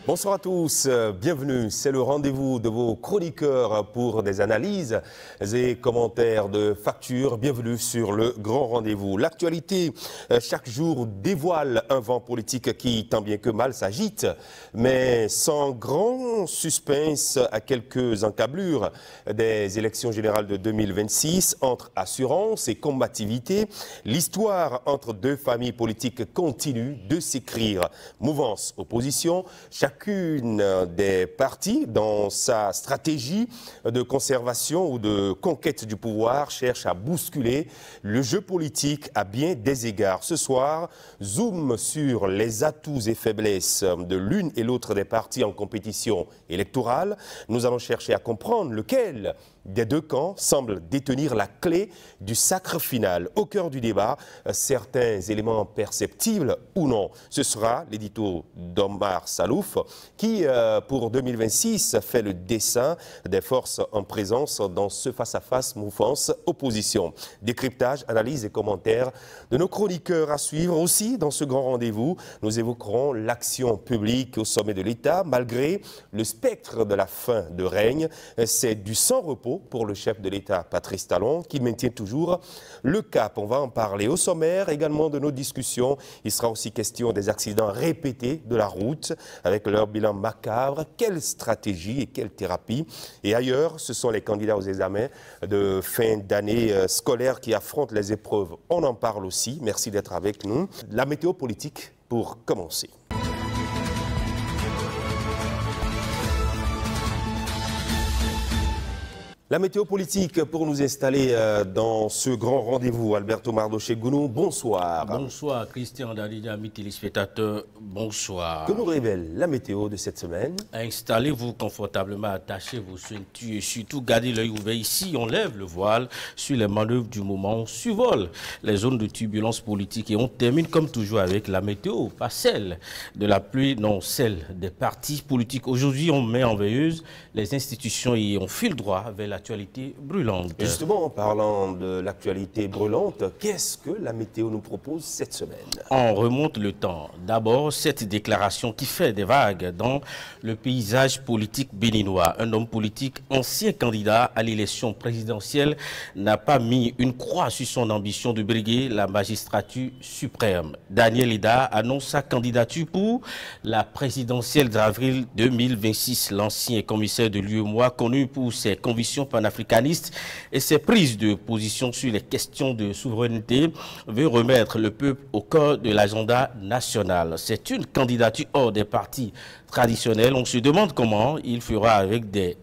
Bonsoir à tous, bienvenue. C'est le rendez-vous de vos chroniqueurs pour des analyses et commentaires de factures. Bienvenue sur le grand rendez-vous. L'actualité, chaque jour, dévoile un vent politique qui, tant bien que mal, s'agite, mais sans grand suspense à quelques encablures des élections générales de 2026. Entre assurance et combativité, l'histoire entre deux familles politiques continue de s'écrire. Mouvance, opposition, chacune des partis, dans sa stratégie de conservation ou de conquête du pouvoir, cherche à bousculer le jeu politique à bien des égards. Ce soir, zoom sur les atouts et faiblesses de l'une et l'autre des partis en compétition électorale. Nous allons chercher à comprendre lequel des deux camps semble détenir la clé du sacre final. Au cœur du débat, certains éléments perceptibles ou non. Ce sera l'édito d'Omar Salouf qui, pour 2026, fait le dessin des forces en présence dans ce face-à-face mouvance-opposition. Décryptage, analyse et commentaires de nos chroniqueurs à suivre. Aussi, dans ce grand rendez-vous, nous évoquerons l'action publique au sommet de l'État. Malgré le spectre de la fin de règne, c'est du sans-repos pour le chef de l'État, Patrice Talon, qui maintient toujours le cap. On va en parler au sommaire également de nos discussions. Il sera aussi question des accidents répétés de la route avec leur bilan macabre. Quelle stratégie et quelle thérapie? Et ailleurs, ce sont les candidats aux examens de fin d'année scolaire qui affrontent les épreuves. On en parle aussi. Merci d'être avec nous. La météo politique pour commencer. La météo politique pour nous installer dans ce grand rendez-vous. Alberto Mardoché-Gounou, bonsoir. Bonsoir Christian Dalida, amis téléspectateurs, bonsoir. Que nous révèle la météo de cette semaine? Installez-vous confortablement, attachez vos ceintures et surtout gardez l'œil ouvert. Ici, on lève le voile sur les manœuvres du moment. On survole les zones de turbulence politique et on termine comme toujours avec la météo, pas celle de la pluie, non, celle des partis politiques. Aujourd'hui, on met en veilleuse les institutions et on file droit vers l'actualité brûlante. Et justement, en parlant de l'actualité brûlante, qu'est-ce que la météo nous propose cette semaine? On remonte le temps. D'abord, cette déclaration qui fait des vagues dans le paysage politique béninois. Un homme politique, ancien candidat à l'élection présidentielle, n'a pas mis une croix sur son ambition de briguer la magistrature suprême. Daniel Ida annonce sa candidature pour la présidentielle d'avril 2026. L'ancien commissaire de l'UEMOA, connu pour ses convictions panafricaniste et ses prises de position sur les questions de souveraineté, veut remettre le peuple au cœur de l'agenda national. C'est une candidature hors des partis traditionnels. On se demande comment il fera avec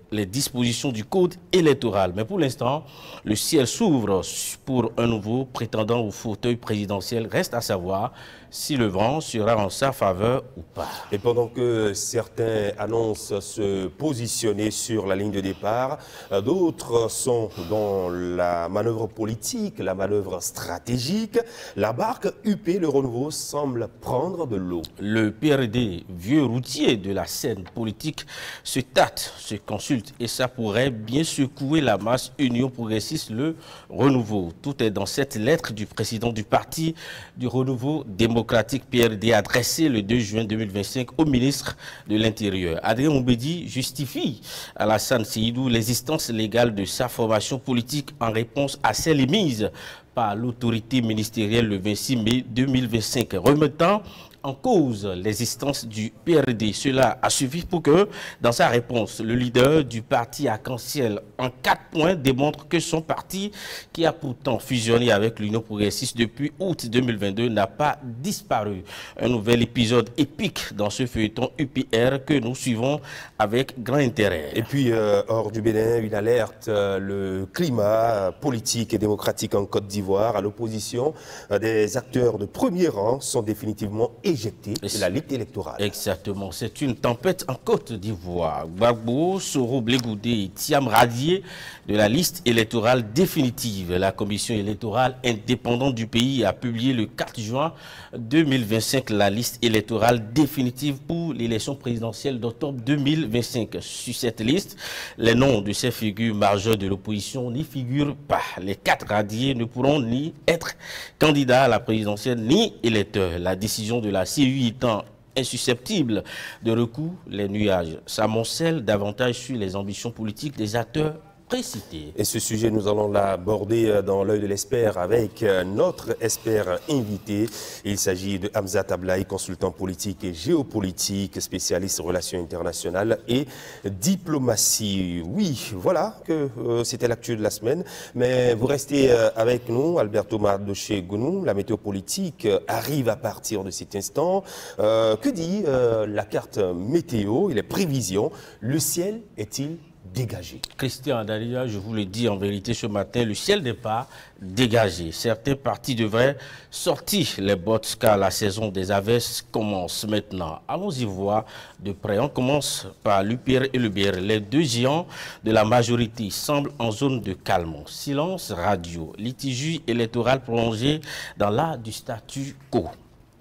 les dispositions du code électoral. Mais pour l'instant, le ciel s'ouvre pour un nouveau prétendant au fauteuil présidentiel. Reste à savoir si le vent sera en sa faveur ou pas. Et pendant que certains annoncent se positionner sur la ligne de départ, d'autres sont dans la manœuvre politique, la manœuvre stratégique. La barque UP, le renouveau, semble prendre de l'eau. Le PRD, vieux routier de la scène politique, se tâte, se consulte et ça pourrait bien secouer la masse Union progressiste, le renouveau. Tout est dans cette lettre du président du parti du renouveau démocratique PRD adressée le 2 juin 2025 au ministre de l'Intérieur. Adrien Oubedi justifie à Alassane Seydou l'existence légale de sa formation politique en réponse à celle émise par l'autorité ministérielle le 26 mai 2025, remettant en cause l'existence du PRD. Cela a suffi pour que, dans sa réponse, le leader du parti arc-en-ciel, en 4 points, démontre que son parti, qui a pourtant fusionné avec l'Union progressiste depuis août 2022, n'a pas disparu. Un nouvel épisode épique dans ce feuilleton UPR que nous suivons avec grand intérêt. Et puis, hors du Bénin, une alerte, le climat politique et démocratique en Côte d'Ivoire, à l'opposition, des acteurs de premier rang sont définitivement éjecté de la lutte électorale. Exactement, c'est une tempête en Côte d'Ivoire. Gbagbo, Soro Blegoudé et Thiam radiés de la liste électorale définitive. La commission électorale indépendante du pays a publié le 4 juin 2025 la liste électorale définitive pour l'élection présidentielle d'octobre 2025. Sur cette liste, les noms de ces figures majeures de l'opposition n'y figurent pas. Les 4 radiés ne pourront ni être candidats à la présidentielle ni électeurs. La décision de la CEI étant insusceptibles de recours, les nuages s'amoncellent davantage sur les ambitions politiques des acteurs précités. Et ce sujet, nous allons l'aborder dans l'œil de l'expert avec notre expert invité. Il s'agit de Hamzat Ablaï, consultant politique et géopolitique, spécialiste en relations internationales et diplomatie. Oui, voilà que c'était l'actu de la semaine. Mais vous restez avec nous, Alberto Mardoché Gounou. La météo politique arrive à partir de cet instant. Que dit la carte météo et les prévisions? Le ciel est-il dégagé? Christian Daria, je vous le dis en vérité ce matin, le ciel n'est pas dégagé. Certains partis devraient sortir les bottes car la saison des averses commence maintenant. Allons-y voir de près. On commence par l'UPR et le BR. Les deux géants de la majorité semblent en zone de calme. Silence radio, litige électoral prolongé dans l'art du statu quo.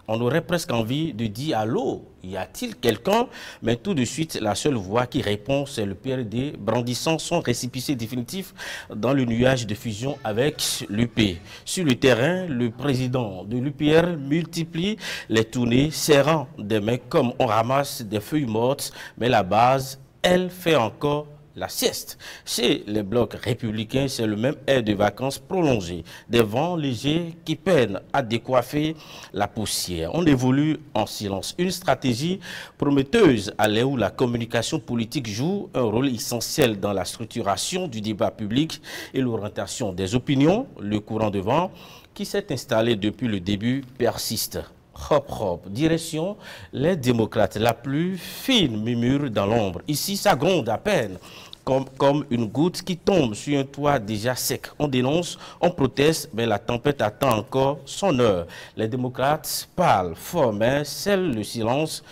On aurait presque envie de dire « Allô, y a-t-il quelqu'un ?» Mais tout de suite, la seule voix qui répond, c'est le PRD, brandissant son récépissé définitif dans le nuage de fusion avec l'UP. Sur le terrain, le président de l'UPR multiplie les tournées, serrant des mains comme on ramasse des feuilles mortes, mais la base, elle fait encore la sieste. Chez les blocs républicains, c'est le même air de vacances prolongé. Des vents légers qui peinent à décoiffer la poussière. On évolue en silence. Une stratégie prometteuse à l'heure où la communication politique joue un rôle essentiel dans la structuration du débat public et l'orientation des opinions. Le courant de vent qui s'est installé depuis le début persiste. Hop, hop, direction les démocrates, la plus fine murmure dans l'ombre. Ici, ça gronde à peine, comme une goutte qui tombe sur un toit déjà sec. On dénonce, on proteste, mais la tempête attend encore son heure. Les démocrates parlent fort, mais c'est le silence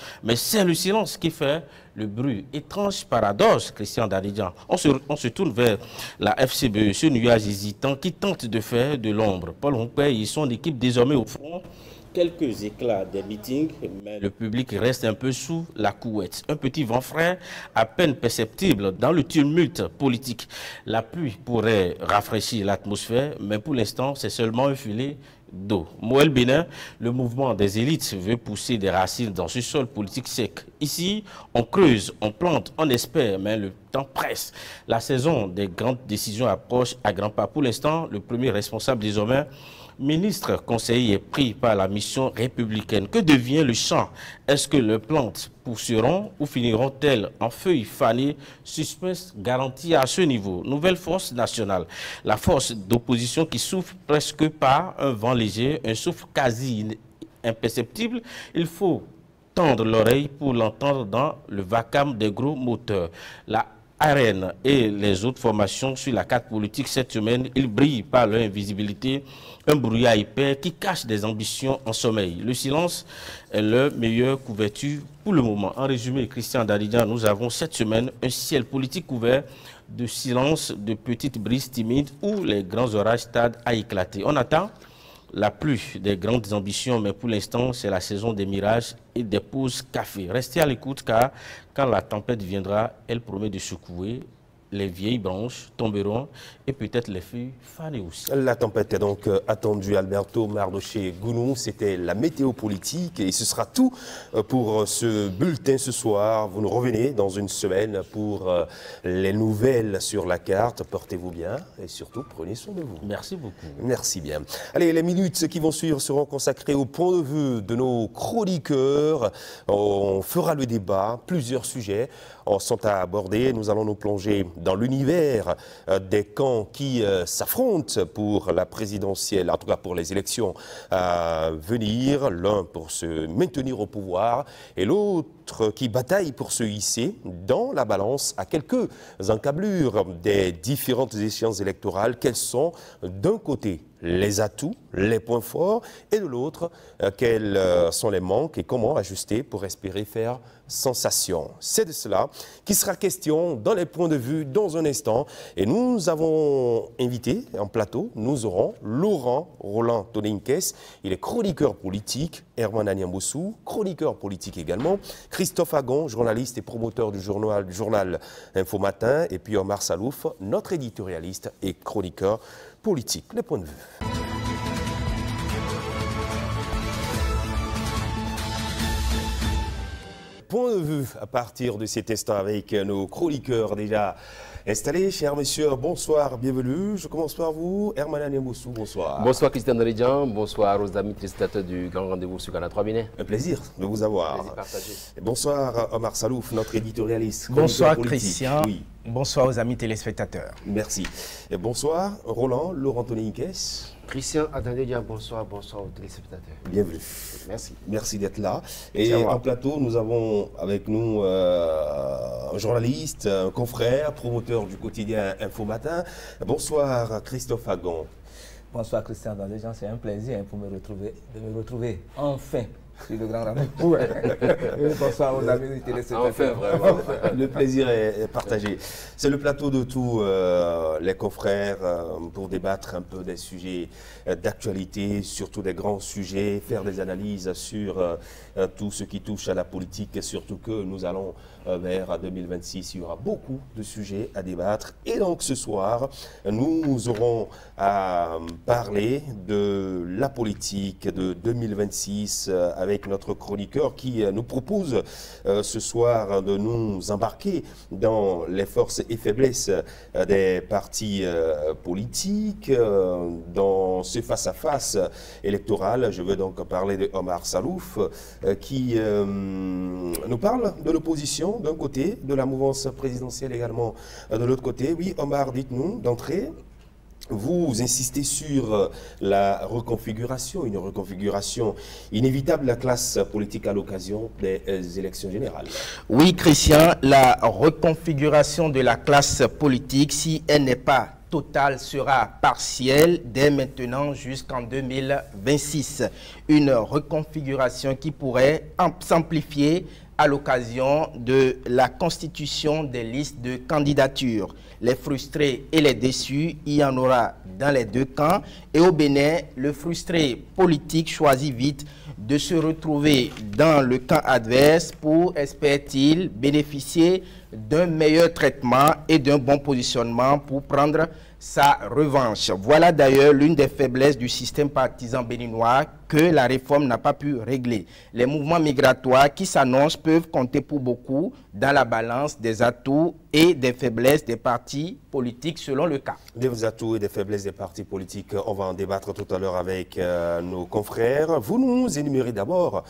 qui fait le bruit. Étrange paradoxe, Christian Daridjan. On se tourne vers la FCBE, ce nuage hésitant qui tente de faire de l'ombre. Paul Ronquet et son équipe désormais au front. Quelques éclats des meetings, mais le public reste un peu sous la couette. Un petit vent frais, à peine perceptible dans le tumulte politique. La pluie pourrait rafraîchir l'atmosphère, mais pour l'instant, c'est seulement un filet d'eau. Moël Bénin, le mouvement des élites veut pousser des racines dans ce sol politique sec. Ici, on creuse, on plante, on espère, mais le temps presse. La saison des grandes décisions approche à grands pas. Pour l'instant, le premier responsable désormais, ministre conseiller est pris par la mission républicaine. Que devient le champ? Est-ce que les plantes pousseront ou finiront-elles en feuilles fanées? Suspense garanti à ce niveau. Nouvelle force nationale. La force d'opposition qui souffle presque par un vent léger, un souffle quasi imperceptible. Il faut tendre l'oreille pour l'entendre dans le vacarme des gros moteurs. La ARN et les autres formations sur la carte politique cette semaine, ils brillent par leur invisibilité, un brouillard épais qui cache des ambitions en sommeil. Le silence est leur meilleure couverture pour le moment. En résumé, Christian Daridjan, nous avons cette semaine un ciel politique couvert de silence, de petites brises timides où les grands orages tardent à éclater. On attend la pluie des grandes ambitions, mais pour l'instant, c'est la saison des mirages et des pauses café. Restez à l'écoute car quand la tempête viendra, elle promet de secouer. Les vieilles branches tomberont et peut-être les feuilles fanées aussi. La tempête est donc attendue. Alberto Mardoché Gounou, c'était la météo politique et ce sera tout pour ce bulletin ce soir. Vous nous revenez dans une semaine pour les nouvelles sur la carte. Portez-vous bien et surtout prenez soin de vous. Merci beaucoup. Merci bien. Allez, les minutes qui vont suivre seront consacrées au point de vue de nos chroniqueurs. On fera le débat, plusieurs sujets sont à aborder. Nous allons nous plonger dans l'univers des camps qui s'affrontent pour la présidentielle, en tout cas pour les élections à venir. L'un pour se maintenir au pouvoir et l'autre qui bataille pour se hisser dans la balance à quelques encablures des différentes échéances électorales. Quels sont, d'un côté, les atouts, les points forts, et de l'autre, quels sont les manques et comment ajuster pour espérer faire sensation. C'est de cela qui sera question dans les points de vue dans un instant. Et nous avons invité en plateau, nous aurons Laurent Roland Toninkes, il est chroniqueur politique, Herman Anyamboussou, chroniqueur politique également, Christophe Agon, journaliste et promoteur du journal Info Matin, et puis Omar Salouf, notre éditorialiste et chroniqueur politique. Les points de vue. point de vue à partir de cet instant avec nos chroniqueurs déjà installés. Chers messieurs, bonsoir, bienvenue. Je commence par vous. Herman Anemoussou, bonsoir. Bonsoir Christian Daridjan, bonsoir aux amis téléspectateurs du Grand Rendez-vous sur Canal 3 Bénin. Un plaisir de vous avoir. Plaisir partagé. Bonsoir Omar Salouf, notre éditorialiste. Bonsoir politique. Christian, Oui. Bonsoir aux amis téléspectateurs. Merci. Et bonsoir Roland Laurent-Tony-Inques. Christian Daridjan, bonsoir aux téléspectateurs. Bienvenue. Merci. Merci d'être là. Et en plateau, nous avons avec nous un journaliste, un confrère, promoteur du quotidien Info Matin. Bonsoir Christophe Agon. Bonsoir Christian Daridjan, c'est un plaisir de me retrouver enfin sur le Grand Rendez-vous. Bonsoir aux amis du téléspectateurs. Enfin, vraiment. Le plaisir est partagé. C'est le plateau de tous les confrères pour débattre un peu des sujets d'actualité, surtout des grands sujets, faire des analyses sur tout ce qui touche à la politique et surtout que nous allons vers 2026. Il y aura beaucoup de sujets à débattre. Et donc ce soir, nous aurons à parler de la politique de 2026 avec notre chroniqueur qui nous propose ce soir de nous embarquer dans les forces et faiblesses des partis politiques, dans ce face-à-face électoral. Je veux donc parler de Omar Salouf qui nous parle de l'opposition d'un côté, de la mouvance présidentielle également de l'autre côté. Oui, Omar, dites-nous d'entrée. Vous insistez sur la reconfiguration, une reconfiguration inévitable de la classe politique à l'occasion des élections générales. Oui, Christian, la reconfiguration de la classe politique, si elle n'est pas totale, sera partielle dès maintenant jusqu'en 2026. Une reconfiguration qui pourrait s'amplifier à l'occasion de la constitution des listes de candidature. Les frustrés et les déçus, il y en aura dans les deux camps. Et au Bénin, le frustré politique choisit vite de se retrouver dans le camp adverse pour, espère-t-il, bénéficier d'un meilleur traitement et d'un bon positionnement pour prendre sa revanche. Voilà d'ailleurs l'une des faiblesses du système partisan béninois que la réforme n'a pas pu régler. Les mouvements migratoires qui s'annoncent peuvent compter pour beaucoup dans la balance des atouts et des faiblesses des partis politiques selon le cas. Des atouts et des faiblesses des partis politiques, on va en débattre tout à l'heure avec nos confrères. Vous nous énumérez d'abord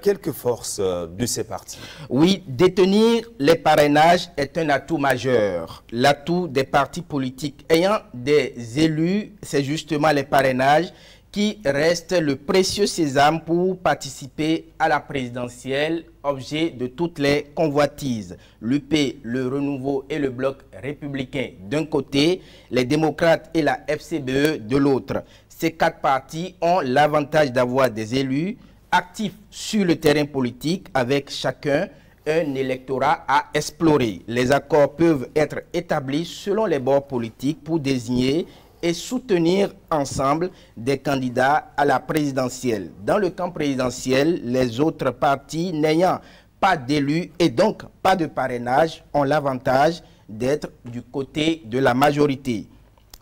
quelques forces de ces partis. Oui, détenir les parrainages est un atout majeur. L'atout des partis politiques ayant des élus, c'est justement les parrainages qui restent le précieux sésame pour participer à la présidentielle, objet de toutes les convoitises. L'UP, le Renouveau et le Bloc républicain d'un côté, les démocrates et la FCBE de l'autre. Ces quatre partis ont l'avantage d'avoir des élus actifs sur le terrain politique avec chacun un électorat à explorer. Les accords peuvent être établis selon les bords politiques pour désigner et soutenir ensemble des candidats à la présidentielle. Dans le camp présidentiel, les autres partis n'ayant pas d'élus et donc pas de parrainage ont l'avantage d'être du côté de la majorité.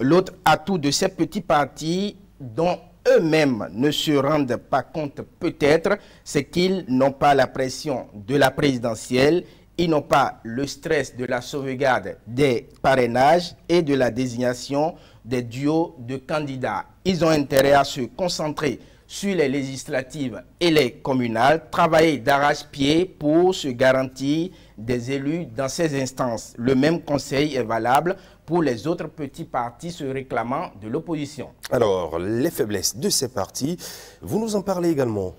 L'autre atout de ces petits partis dont eux-mêmes ne se rendent pas compte peut-être, c'est qu'ils n'ont pas la pression de la présidentielle, ils n'ont pas le stress de la sauvegarde des parrainages et de la désignation des duos de candidats. Ils ont intérêt à se concentrer sur les législatives et les communales, travailler d'arrache-pied pour se garantir des élus dans ces instances. Le même conseil est valable pour les autres petits partis se réclamant de l'opposition. Alors, les faiblesses de ces partis, vous nous en parlez également.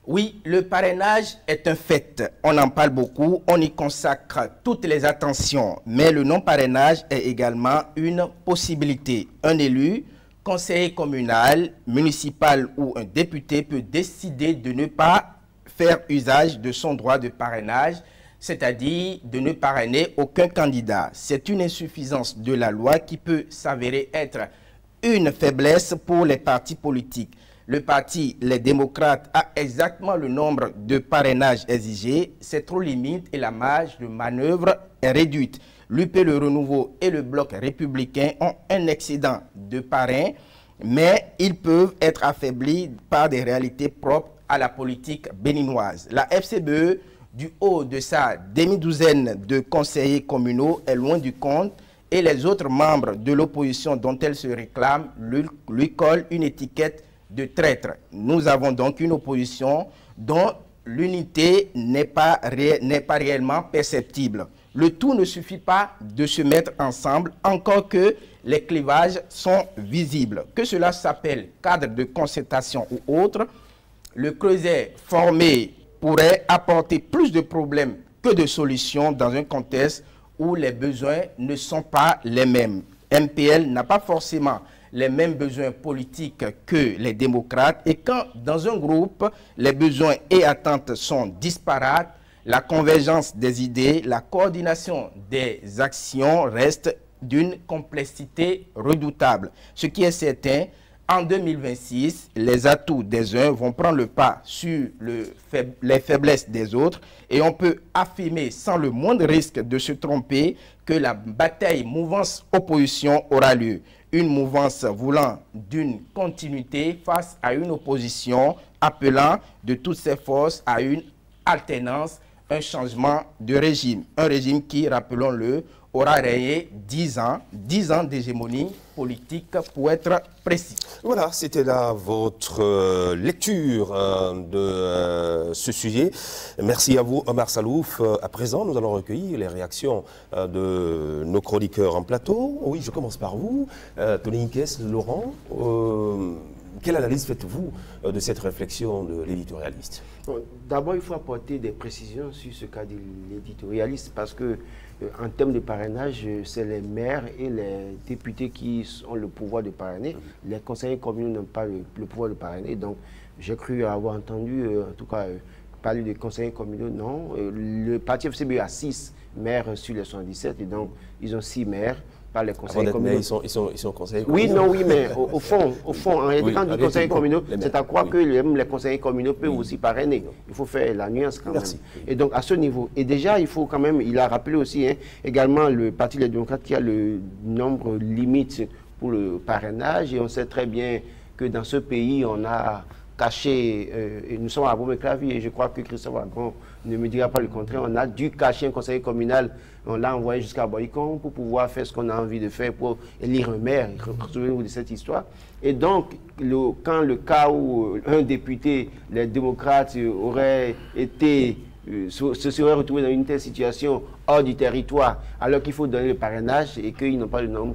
Oui, le parrainage est un fait. On en parle beaucoup, on y consacre toutes les attentions. Mais le non-parrainage est également une possibilité. Un élu, conseiller communal, municipal ou un député peut décider de ne pas faire usage de son droit de parrainage, c'est-à-dire de ne parrainer aucun candidat. C'est une insuffisance de la loi qui peut s'avérer être une faiblesse pour les partis politiques. Le parti Les démocrates a exactement le nombre de parrainages exigés, c'est trop limite et la marge de manœuvre est réduite. L'UP, le Renouveau et le Bloc républicain ont un excédent de parrains, mais ils peuvent être affaiblis par des réalités propres à la politique béninoise. La FCBE du haut de sa demi-douzaine de conseillers communaux est loin du compte et les autres membres de l'opposition dont elle se réclame lui collent une étiquette de traître. Nous avons donc une opposition dont l'unité n'est pas réellement perceptible. Le tout ne suffit pas de se mettre ensemble, encore que les clivages sont visibles. Que cela s'appelle cadre de concertation ou autre, le creuset formé pourrait apporter plus de problèmes que de solutions dans un contexte où les besoins ne sont pas les mêmes. MPL n'a pas forcément les mêmes besoins politiques que les démocrates et quand dans un groupe, les besoins et attentes sont disparates, la convergence des idées, la coordination des actions reste d'une complexité redoutable. Ce qui est certain, en 2026, les atouts des uns vont prendre le pas sur les faiblesses des autres et on peut affirmer sans le moindre risque de se tromper que la bataille mouvance-opposition aura lieu. Une mouvance voulant d'une continuité face à une opposition appelant de toutes ses forces à une alternance, un changement de régime. Un régime qui, rappelons-le, aura régné 10 ans d'hégémonie politique pour être précis. Voilà, c'était là votre lecture de ce sujet. Merci à vous, Omar Salouf. À présent, nous allons recueillir les réactions de nos chroniqueurs en plateau. Oui, je commence par vous. Tony Nkes, Laurent, quelle analyse faites-vous de cette réflexion de l'éditorialiste? D'abord, il faut apporter des précisions sur ce cas de l'éditorialiste parce que en termes de parrainage, c'est les maires et les députés qui ont le pouvoir de parrainer. Les conseillers communaux n'ont pas le pouvoir de parrainer. Donc, j'ai cru avoir entendu, en tout cas, parler des conseillers communaux. Non, le parti FCB a 6 maires sur les 77 et donc, ils ont 6 maires. Par les conseillers communaux. Ils sont conseillers communaux. Oui, non, oui, mais au fond, en réalité, quand on dit conseillers communaux, c'est à croire que même les conseillers communaux peuvent aussi parrainer. Il faut faire la nuance quand même. Et donc, à ce niveau, et déjà, il faut quand même, il a rappelé aussi également le Parti des démocrates qui a le nombre limite pour le parrainage. Et on sait très bien que dans ce pays, on a caché, et nous sommes à Beaumais-Clavier, et je crois que Christophe Agon ne me dira pas le contraire, on a dû cacher un conseiller communal, on l'a envoyé jusqu'à Boycon pour pouvoir faire ce qu'on a envie de faire pour élire un maire. Souvenez-vous de cette histoire. Et donc, quand le cas où un député, les démocrates, aurait été, se serait retrouvé dans une telle situation hors du territoire, alors qu'il faut donner le parrainage et qu'ils n'ont pas le nombre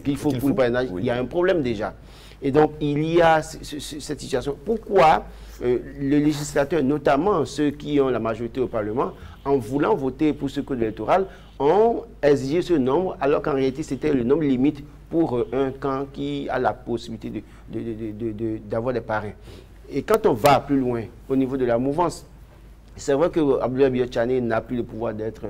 qu'il faut pour le parrainage, il y a un problème déjà. Et donc, il y a cette situation. Pourquoi le législateur, notamment ceux qui ont la majorité au Parlement, en voulant voter pour ce code électoral, ont exigé ce nombre, alors qu'en réalité, c'était le nombre limite pour un camp qui a la possibilité d'avoir des parrains. Et quand on va plus loin, au niveau de la mouvance, c'est vrai que Abdoulaye Biotchane n'a plus le pouvoir d'être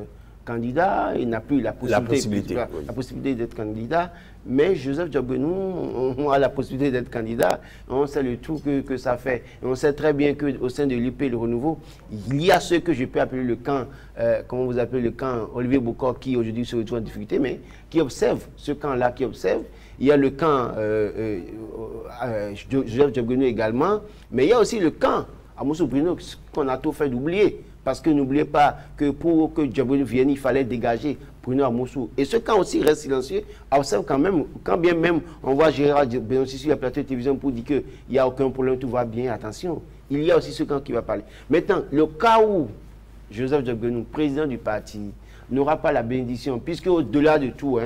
candidat, il n'a plus la possibilité d'être candidat, mais Joseph Diabonou a la possibilité d'être candidat. On sait le tout que ça fait. Et on sait très bien qu'au sein de l'UP, le renouveau, il y a ce que je peux appeler le camp, comment vous appelez le camp Olivier Bokor, qui aujourd'hui se retrouve en difficulté, mais qui observe ce camp-là, qui observe. Il y a le camp Joseph Diabonou également, mais il y a aussi le camp Amoussou Bruno, qu'on a tout fait d'oublier. Parce que n'oubliez pas que pour que Diabonou vienne, il fallait dégager Bruno Amoussou. Et ce camp aussi reste silencieux, observe quand même, quand bien même on voit Gérard Benonci sur la plateau de télévision pour dire qu'il n'y a aucun problème, tout va bien, attention. Il y a aussi ce camp qui va parler. Maintenant, le cas où Joseph Diabonou, président du parti, n'aura pas la bénédiction, puisque au-delà de tout,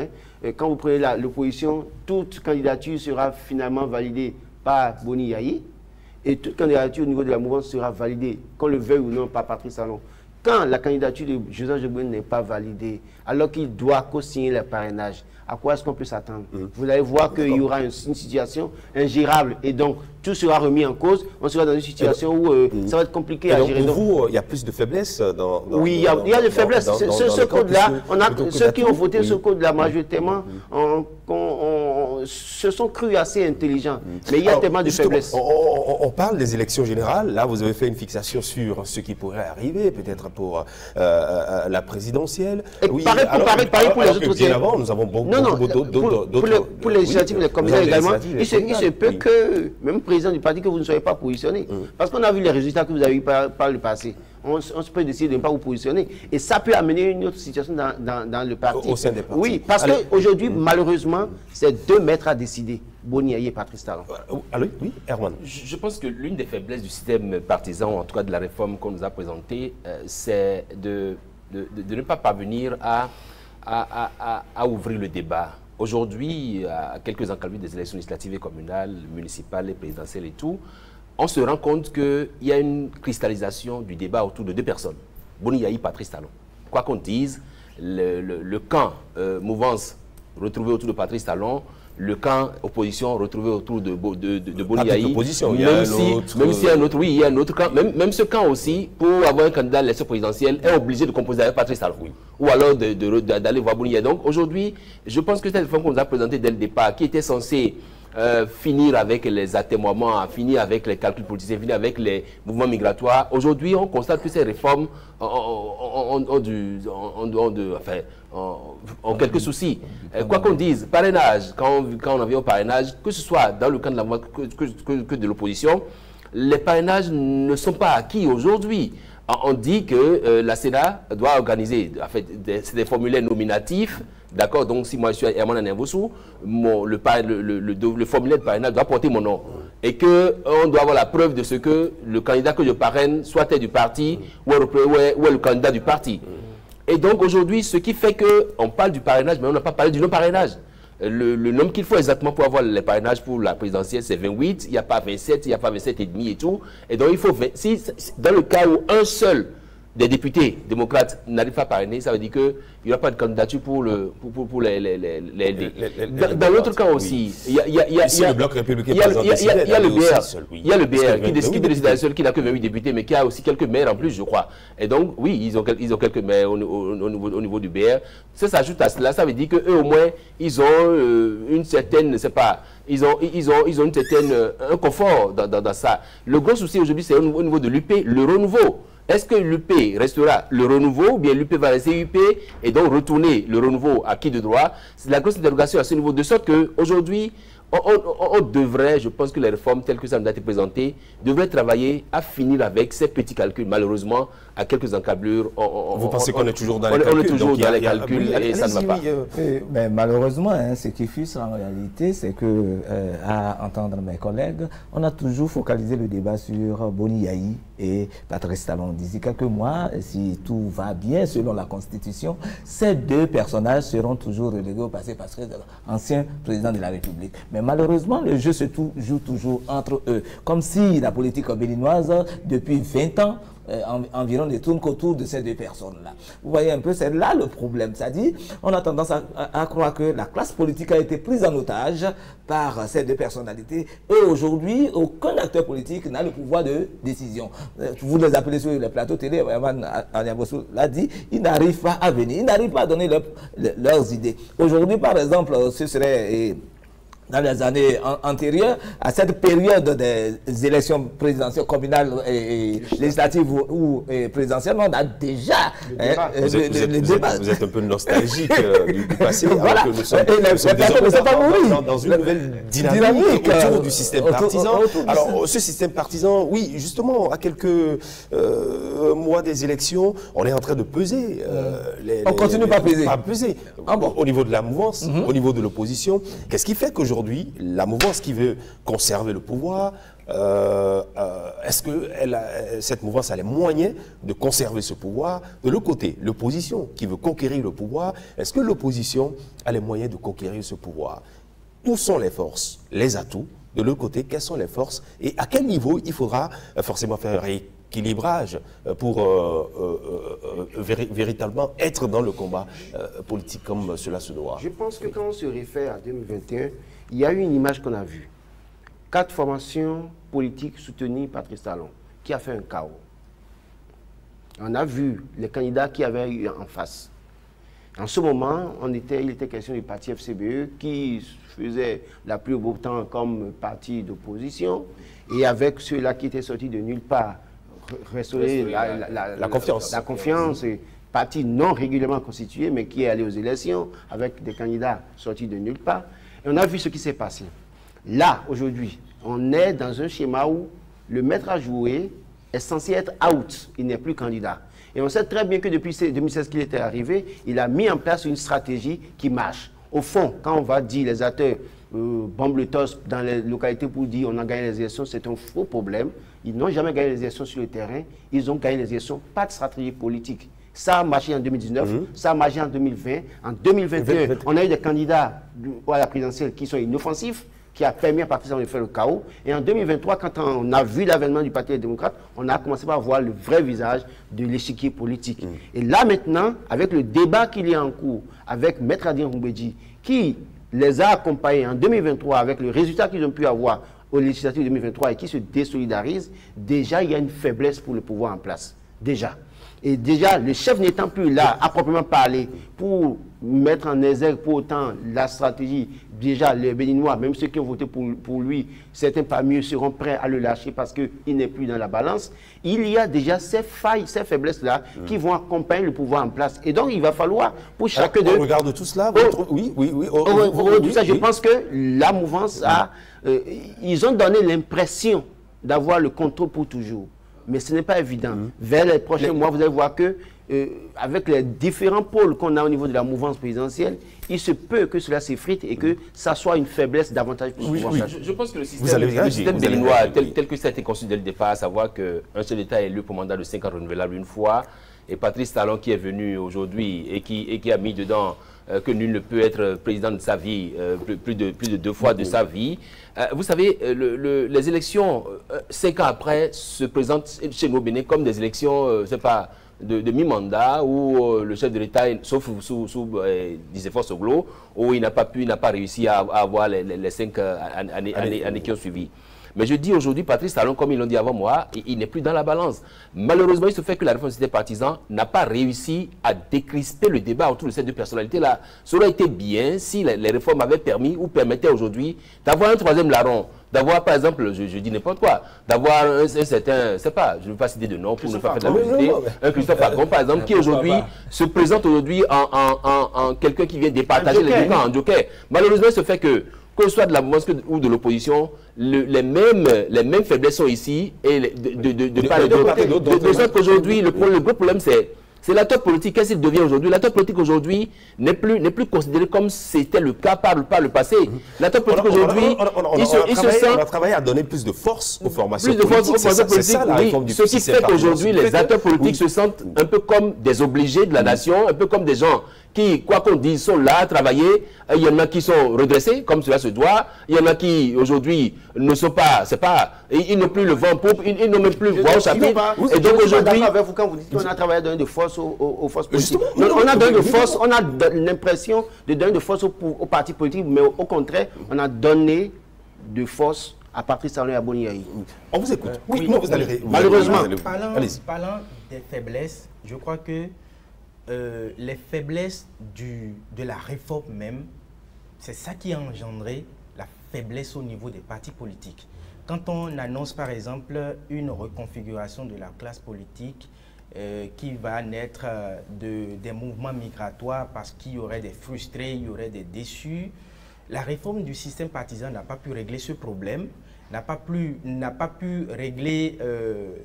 quand vous prenez l'opposition, toute candidature sera finalement validée par Boni Yahi. Et toute candidature au niveau de la mouvance sera validée, qu'on le veuille ou non, par Patrice Talon. Quand la candidature de Joseph Diabonou n'est pas validée, alors qu'il doit co-signer le parrainage, à quoi est-ce qu'on peut s'attendre? Vous allez voir qu'il y aura une situation ingérable et donc tout sera remis en cause. On sera dans une situation où ça va être compliqué à gérer. Pour vous, il y a plus de faiblesse dans oui, il y a de faiblesse. Ce code-là, ceux qui ont voté ce code-là majoritairement se sont crus assez intelligents. Mais il y a tellement de faiblesse. On parle des élections générales. Là, vous avez fait une fixation sur ce qui pourrait arriver, peut-être pour la présidentielle. Oui, pareil pour les autres aussi. Avant, nous avons beaucoup d'autres. Pour les législatives, les commissaires également, il se peut que, même président du parti, que vous ne soyez pas positionné. Parce qu'on a vu les résultats que vous avez eu par le passé. on se peut décider de ne pas vous positionner. Et ça peut amener une autre situation dans le parti. Au sein des partis. Oui, parce qu'aujourd'hui, malheureusement, c'est 2 maîtres à décider, Boni Yayi et Patrice Talon. Allô, oui, Herman. Je pense que l'une des faiblesses du système partisan, en tout cas de la réforme qu'on nous a présentée, c'est de ne pas parvenir à ouvrir le débat. Aujourd'hui, à quelques enclavés des élections législatives et communales, municipales et présidentielles et tout, on se rend compte qu'il y a une cristallisation du débat autour de 2 personnes. Boni Yayi, Patrice Talon. Quoi qu'on dise, le camp mouvance retrouvé autour de Patrice Talon, le camp opposition retrouvé autour de Boni Yayi. Même s'il y a un autre, oui, il y a un autre camp. Même ce camp aussi, pour avoir un candidat à l'élection présidentielle, est obligé de composer avec Patrice Talon. Oui. Ou alors d'aller voir Boni Yayi. Donc aujourd'hui, je pense que cette réforme qu'on nous a présentée dès le départ, qui était censée finir avec les atermoiements, finir avec les calculs politiciens, finir avec les mouvements migratoires. Aujourd'hui, on constate que ces réformes ont quelques soucis. Quoi qu'on dise, parrainage, quand on en vient au parrainage, que ce soit dans le camp de la mouvance que de l'opposition, les parrainages ne sont pas acquis aujourd'hui. On dit que la Sénat doit organiser des formulaires nominatifs. D'accord, donc si moi je suis Herman Anemvossou, le formulaire de parrainage doit porter mon nom. Et qu'on doit avoir la preuve de ce que le candidat que je parraine soit du parti ou est le candidat du parti. Et donc aujourd'hui, ce qui fait qu'on parle du parrainage, mais on n'a pas parlé du non-parrainage. Le nombre qu'il faut exactement pour avoir les parrainages pour la présidentielle, c'est 28, il n'y a pas 27, il n'y a pas 27,5 et tout. Et donc il faut, dans le cas où un seul des députés démocrates n'arrivent pas à parrainer, ça veut dire qu'il n'y aura pas de candidature pour les LD. Dans l'autre cas aussi, il y a le bloc républicain. Il y a le BR qui décide de décider seul, qui n'a que 28 députés, mais qui a aussi quelques maires en plus, je crois. Et donc, oui, ils ont quelques maires au niveau du BR. Ça s'ajoute à cela, ça veut dire qu'eux, au moins, ils ont une certaine, je sais pas, ils ont une certaine, un confort dans ça. Le gros souci aujourd'hui, c'est au niveau de l'UP, le renouveau. Est-ce que l'UP restera le renouveau ou bien l'UP va rester UP et donc retourner le renouveau à qui de droit? C'est la grosse interrogation à ce niveau. De sorte qu'aujourd'hui, on devrait, je pense que les réformes telles que ça nous a été présentées, devraient travailler à finir avec ces petits calculs. Malheureusement, à quelques encablures, vous pensez qu'on est toujours dans les calculs? On est toujours dans les calculs et ça ne va pas. Mais malheureusement, ce qui fuse en réalité, c'est que, à entendre mes collègues, on a toujours focalisé le débat sur Boni Yayi et Patrice Talon. D'ici quelques mois, si tout va bien selon la Constitution, ces 2 personnages seront toujours relégués au passé parce que ancien président de la République. Mais malheureusement, le jeu se joue toujours entre eux. Comme si la politique béninoise, depuis 20 ans, environ ne tourne qu'autour de ces 2 personnes-là. Vous voyez un peu, c'est là le problème. C'est-à-dire, on a tendance à croire que la classe politique a été prise en otage par ces 2 personnalités. Et aujourd'hui, aucun acteur politique n'a le pouvoir de décision. Vous les appelez sur les plateaux télé, Herman Anemvossou l'a dit, ils n'arrivent pas à venir, ils n'arrivent pas à donner leurs idées. Aujourd'hui, par exemple, ce serait... dans les années antérieures, à cette période des élections présidentielles, communales et législatives ou présidentielles, on a déjà le débat. Vous êtes un peu nostalgique du passé. Voilà. Alors que nous sommes dans une nouvelle dynamique autour du système partisan. Alors, ce système partisan, oui, justement, à quelques mois des élections, on est en train de peser. On continue pas à peser. Au niveau de la mouvance, au niveau de l'opposition. Qu'est-ce qui fait qu'aujourd'hui, la mouvance qui veut conserver le pouvoir, est-ce que cette mouvance a les moyens de conserver ce pouvoir? De l'autre côté, l'opposition qui veut conquérir le pouvoir, est-ce que l'opposition a les moyens de conquérir ce pouvoir? Où sont les forces, les atouts? De l'autre côté, quelles sont les forces? Et à quel niveau il faudra forcément faire un rééquilibrage pour véritablement être dans le combat politique comme cela se doit? Je pense que quand on se réfère à 2021, il y a eu une image qu'on a vue. 4 formations politiques soutenues par Patrice Talon, qui a fait un chaos. On a vu les candidats qui avaient eu en face. En ce moment, il était question du parti FCBE qui faisait la plus beau temps comme parti d'opposition et avec ceux-là qui étaient sortis de nulle part, restaurer la confiance. Et parti non régulièrement constitué, mais qui est allé aux élections avec des candidats sortis de nulle part. Et on a vu ce qui s'est passé. Là, aujourd'hui, on est dans un schéma où le maître à jouer est censé être out. Il n'est plus candidat. Et on sait très bien que depuis 2016 qu'il était arrivé, il a mis en place une stratégie qui marche. Au fond, quand on va dire les acteurs bombent le torse dans les localités pour dire on a gagné les élections, c'est un faux problème. Ils n'ont jamais gagné les élections sur le terrain. Ils ont gagné les élections, pas de stratégie politique. Ça a marché en 2019, ça a marché en 2020. En 2021, on a eu des candidats à la présidentielle qui sont inoffensifs, qui a permis à partir de faire le chaos. Et en 2023, quand on a vu l'avènement du Parti des démocrates, on a commencé par voir le vrai visage de l'échiquier politique. Et là maintenant, avec le débat qu'il y a en cours, avec Maître Adrien Roumbédi, qui les a accompagnés en 2023 avec le résultat qu'ils ont pu avoir aux législatives 2023 et qui se désolidarisent, déjà il y a une faiblesse pour le pouvoir en place. Déjà. Et déjà, le chef n'étant plus là, à proprement parler, pour mettre en exergue pour autant la stratégie, déjà les Béninois, même ceux qui ont voté pour lui, certains parmi eux seront prêts à le lâcher parce qu'il n'est plus dans la balance. Il y a déjà ces failles, ces faiblesses-là qui vont accompagner le pouvoir en place. Et donc, il va falloir, pour chacun d'eux... On regarde tout cela, oui. Tout ça, je pense que la mouvance a... ils ont donné l'impression d'avoir le contrôle pour toujours. Mais ce n'est pas évident. Vers les prochains mois, vous allez voir que, avec les différents pôles qu'on a au niveau de la mouvance présidentielle, il se peut que cela s'effrite et que ça soit une faiblesse davantage pour le pouvoir. Je pense que le système béninois, tel que ça a été conçu dès le départ, à savoir qu'un seul État est élu pour mandat de 5 ans renouvelable une fois, et Patrice Talon qui est venu aujourd'hui et qui a mis dedans que nul ne peut être président de sa vie, plus de 2 fois de sa vie. Vous savez, les élections, 5 ans après, se présentent chez nous au Bénin comme des élections, c'est pas de mi-mandat, où le chef de l'État, sauf sous Nicéphore Soglo, où il n'a pas réussi à avoir les 5 années qui ont suivi. Mais je dis aujourd'hui, Patrice Talon, comme ils l'ont dit avant moi, il n'est plus dans la balance. Malheureusement, il se fait que la réforme des partisans n'a pas réussi à décrisper le débat autour de ces deux personnalités-là. Ça aurait été bien si les réformes avaient permis ou permettaient aujourd'hui d'avoir un troisième larron. D'avoir, par exemple, je dis n'importe quoi, d'avoir un certain, c'est pas, je ne veux pas citer de nom pour ne pas faire de la publicité, un Christophe Agon, par exemple, qui aujourd'hui se présente aujourd'hui en quelqu'un qui vient départager les deux camps en joker. Malheureusement, il se fait que ce soit de la mouvance ou de l'opposition, les mêmes faiblesses sont ici, et de part et d'autre. De sorte qu'aujourd'hui, le gros problème, c'est l'acteur politique. Qu'est-ce qu'il devient aujourd'hui? L'acteur politique aujourd'hui n'est plus considéré comme c'était le cas par le passé. L'acteur politique aujourd'hui, il se sent... On a travaillé à donner plus de force aux formations politiques. Plus de force aux formations politiques, oui. Ce qui fait qu'aujourd'hui, les acteurs politiques se sentent un peu comme des obligés de la nation, un peu comme des gens qui, quoi qu'on dise, sont là à travailler. Il y en a qui sont redressés, comme cela se doit. Il y en a qui, aujourd'hui, ne sont pas, ils n'ont plus le vent pour, ils n'ont même plus voix au chapitre. Et donc aujourd'hui... avec vous quand vous dites qu'on a travaillé à donner de force aux forces politiques. On a donné de force, on a l'impression de donner de force aux partis politiques, mais au contraire, on a donné de force à Patrice Talon et à Boni Yayi. On vous écoute. Oui, non, vous allez... Malheureusement. Parlant des faiblesses, je crois que les faiblesses de la réforme même, c'est ça qui a engendré la faiblesse au niveau des partis politiques. Quand on annonce par exemple une reconfiguration de la classe politique qui va naître des mouvements migratoires parce qu'il y aurait des frustrés, il y aurait des déçus, la réforme du système partisan n'a pas pu régler ce problème, n'a pas pu régler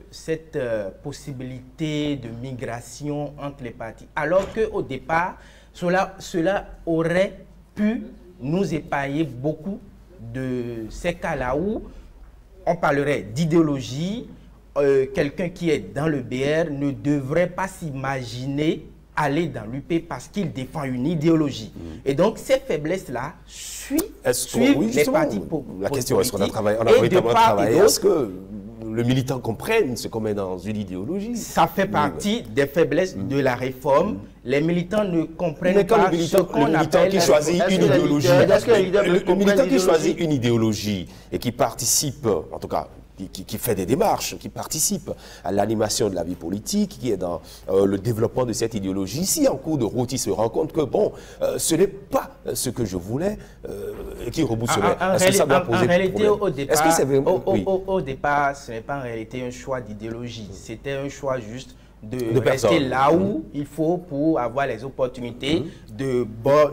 cette possibilité de migration entre les partis. Alors qu'au départ, cela aurait pu nous épargner beaucoup de ces cas-là où on parlerait d'idéologie. Quelqu'un qui est dans le BR ne devrait pas s'imaginer aller dans l'UP parce qu'il défend une idéologie. Et donc, ces faiblesses-là suivent les partis politiques. La question, est-ce qu'on a véritablement travaillé? Est-ce que le militant comprenne ce qu'on met dans une idéologie? Ça fait partie des faiblesses de la réforme. Les militants ne comprennent pas ce qu'on appelle... qui choisit une idéologie. Le militant qui choisit une idéologie et qui participe, en tout cas, qui fait des démarches, qui participe à l'animation de la vie politique, qui est dans le développement de cette idéologie. Si en cours de route, il se rend compte que, bon, ce n'est pas ce que je voulais, et qui rebousserait. Est-ce que ça doit poser problème? Au départ, ce n'est pas en réalité un choix d'idéologie. C'était un choix juste de rester là où il faut pour avoir les opportunités de bon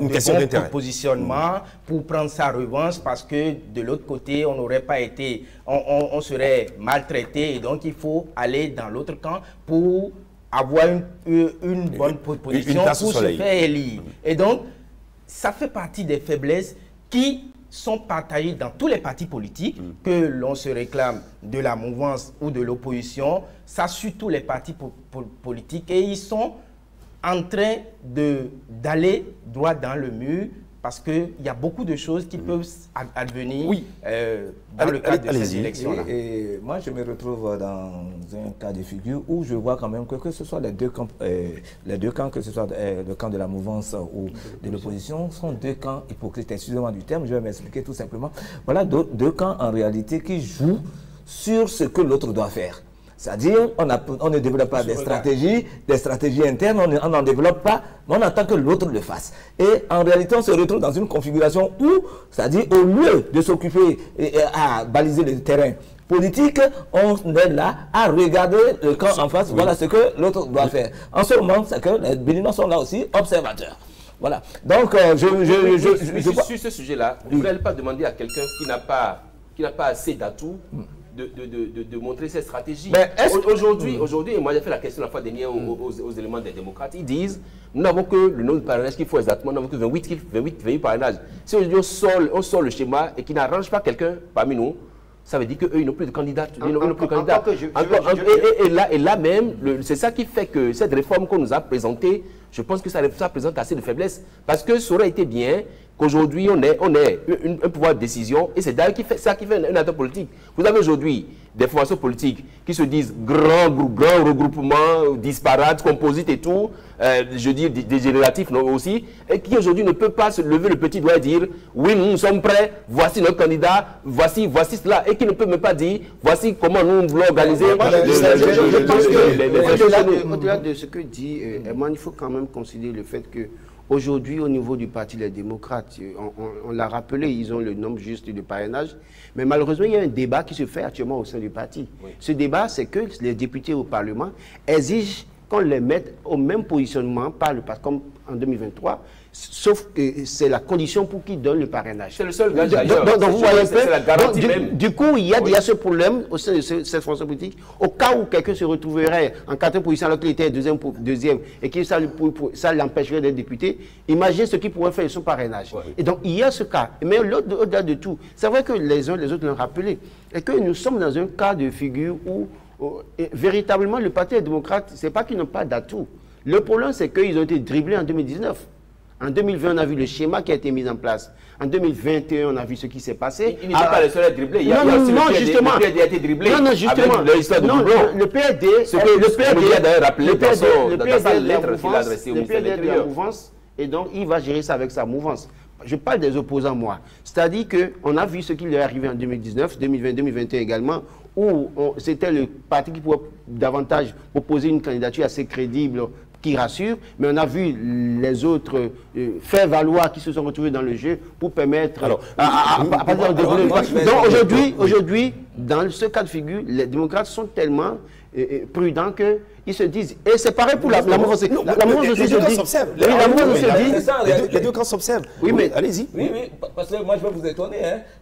positionnement, pour prendre sa revanche, parce que de l'autre côté, on n'aurait pas été, on serait maltraité, et donc il faut aller dans l'autre camp pour avoir une bonne position pour se faire élire. Et donc, ça fait partie des faiblesses qui sont partagées dans tous les partis politiques, que l'on se réclame de la mouvance ou de l'opposition. Ça suit tous les partis politiques et ils sont en train d'aller droit dans le mur, parce qu'il y a beaucoup de choses qui peuvent advenir dans le cadre de ces élections-là. Et moi, je me retrouve dans un cas de figure où je vois quand même que ce soit les deux camps, que ce soit le camp de la mouvance ou de l'opposition, sont deux camps hypocrites. Excusez-moi du terme, je vais m'expliquer tout simplement. Voilà deux camps en réalité qui jouent sur ce que l'autre doit faire. C'est-à-dire, on ne développe pas des stratégies internes, on n'en développe pas, mais on attend que l'autre le fasse. Et en réalité, on se retrouve dans une configuration où, c'est-à-dire, au lieu de s'occuper à baliser le terrain politique, on est là à regarder le camp en face, voilà ce que l'autre doit faire. En ce moment, c'est que les Béninois sont là aussi observateurs. Voilà. Donc, sur ce sujet-là, vous ne pouvez pas demander à quelqu'un qui n'a pas assez d'atouts de montrer ses stratégies. Aujourd'hui, et moi j'ai fait la question la fois dernière aux éléments des démocrates, ils disent, nous n'avons que le nombre de parrainages qu'il faut exactement, nous n'avons que 28 parrainages. Si aujourd'hui on sort le schéma et qui n'arrange pas quelqu'un parmi nous, ça veut dire qu'eux, ils n'ont plus de candidats. Et là même, c'est ça qui fait que cette réforme qu'on nous a présentée, je pense que ça présente assez de faiblesses. Parce que ça aurait été bien qu'aujourd'hui, on ait un pouvoir de décision. Et c'est d'ailleurs ça qui fait un acteur politique. Vous avez aujourd'hui des formations politiques qui se disent grands regroupements, disparates, composites et tout, je dis dégénératifs aussi, et qui aujourd'hui ne peut pas se lever le petit doigt et dire oui, nous sommes prêts, voici notre candidat, voici cela, et qui ne peut même pas dire voici comment nous voulons organiser au-delà de ce que dit Herman, il faut quand même considérer le fait que aujourd'hui, au niveau du Parti des démocrates, on l'a rappelé, ils ont le nombre juste de parrainage, mais malheureusement, il y a un débat qui se fait actuellement au sein du parti. Oui. Ce débat, c'est que les députés au Parlement exigent qu'on les mette au même positionnement par le parti, comme en 2023, sauf que c'est la condition pour qu'ils donnent le parrainage. C'est le seul gage d'ailleurs. Donc vous voyez du coup, il y a ce problème au sein de cette fonction politique. Au cas où quelqu'un se retrouverait en quatrième position alors qu'il était deuxième et que ça l'empêcherait d'être député, imaginez ce qu'il pourrait faire de son parrainage. Ouais. Et donc il y a ce cas. Mais au-delà de tout, c'est vrai que les uns les autres l'ont rappelé, et que nous sommes dans un cas de figure où véritablement le Parti des démocrates, ce n'est pas qu'ils n'ont pas d'atout. Le problème, c'est qu'ils ont été dribblés en 2019. En 2020, on a vu le schéma qui a été mis en place. En 2021, on a vu ce qui s'est passé. Il n'est pas le seul à dribbler. Le PRD a été dribblé. Non, justement. Avec l'histoire de Doublon. Le PRD... Le PRD a d'ailleurs rappelé dans sa lettre qu'il a adressée au ministère de l'Intérieur. Et donc, il va gérer ça avec sa mouvance. Je parle des opposants, moi. C'est-à-dire qu'on a vu ce qui lui est arrivé en 2019, 2020, 2021 également, où c'était le parti qui pouvait davantage proposer une candidature assez crédible, qui rassure, mais on a vu les autres faire valoir qui se sont retrouvés dans le jeu pour permettre à partir de donc aujourd'hui, dans ce cas de figure, les démocrates sont tellement prudents qu'ils se disent, et c'est pareil pour la mouvance. La mouvance aussi se dit, les deux camps s'observent. Oui, mais allez-y. Oui, parce que moi je vais vous étonner.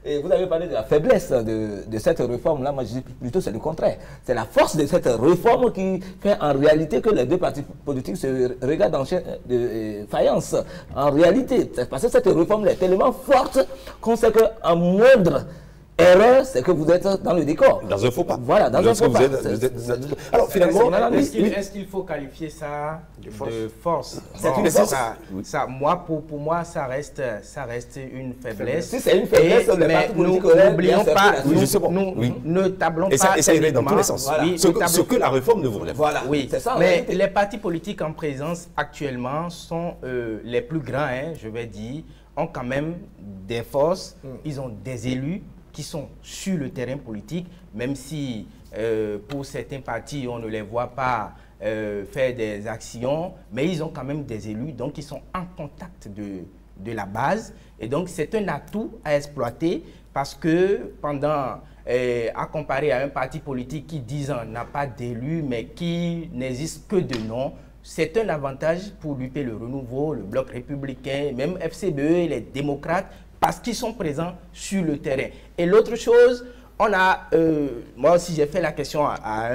Et vous avez parlé de la faiblesse de cette réforme-là. Moi je dis plutôt c'est le contraire. C'est la force de cette réforme qui fait en réalité que les deux partis politiques se regardent en chaîne de faïence. En réalité, parce que cette réforme est tellement forte qu'on sait qu'en moindre erreur, c'est que vous êtes dans le décor. Dans un faux pas. Voilà, dans un faux pas. Alors finalement... Est-ce qu'il faut qualifier ça de force? C'est une force. Pour moi, ça reste une faiblesse. Si c'est une faiblesse, mais nous n'oublions pas, nous ne tablons pas... Et ça irait dans tous les sens. Ce que la réforme ne vous relève. Voilà, oui, c'est ça. Mais les partis politiques en présence actuellement sont les plus grands, je vais dire, ont quand même des forces, ils ont des élus qui sont sur le terrain politique, même si pour certains partis, on ne les voit pas faire des actions, mais ils ont quand même des élus, donc ils sont en contact de la base. Et donc, c'est un atout à exploiter parce que à comparer à un parti politique qui, 10 ans, n'a pas d'élu, mais qui n'existe que de nom, c'est un avantage pour lutter le renouveau, le bloc républicain, même FCBE et les démocrates, parce qu'ils sont présents sur le terrain. Et l'autre chose, moi aussi j'ai fait la question à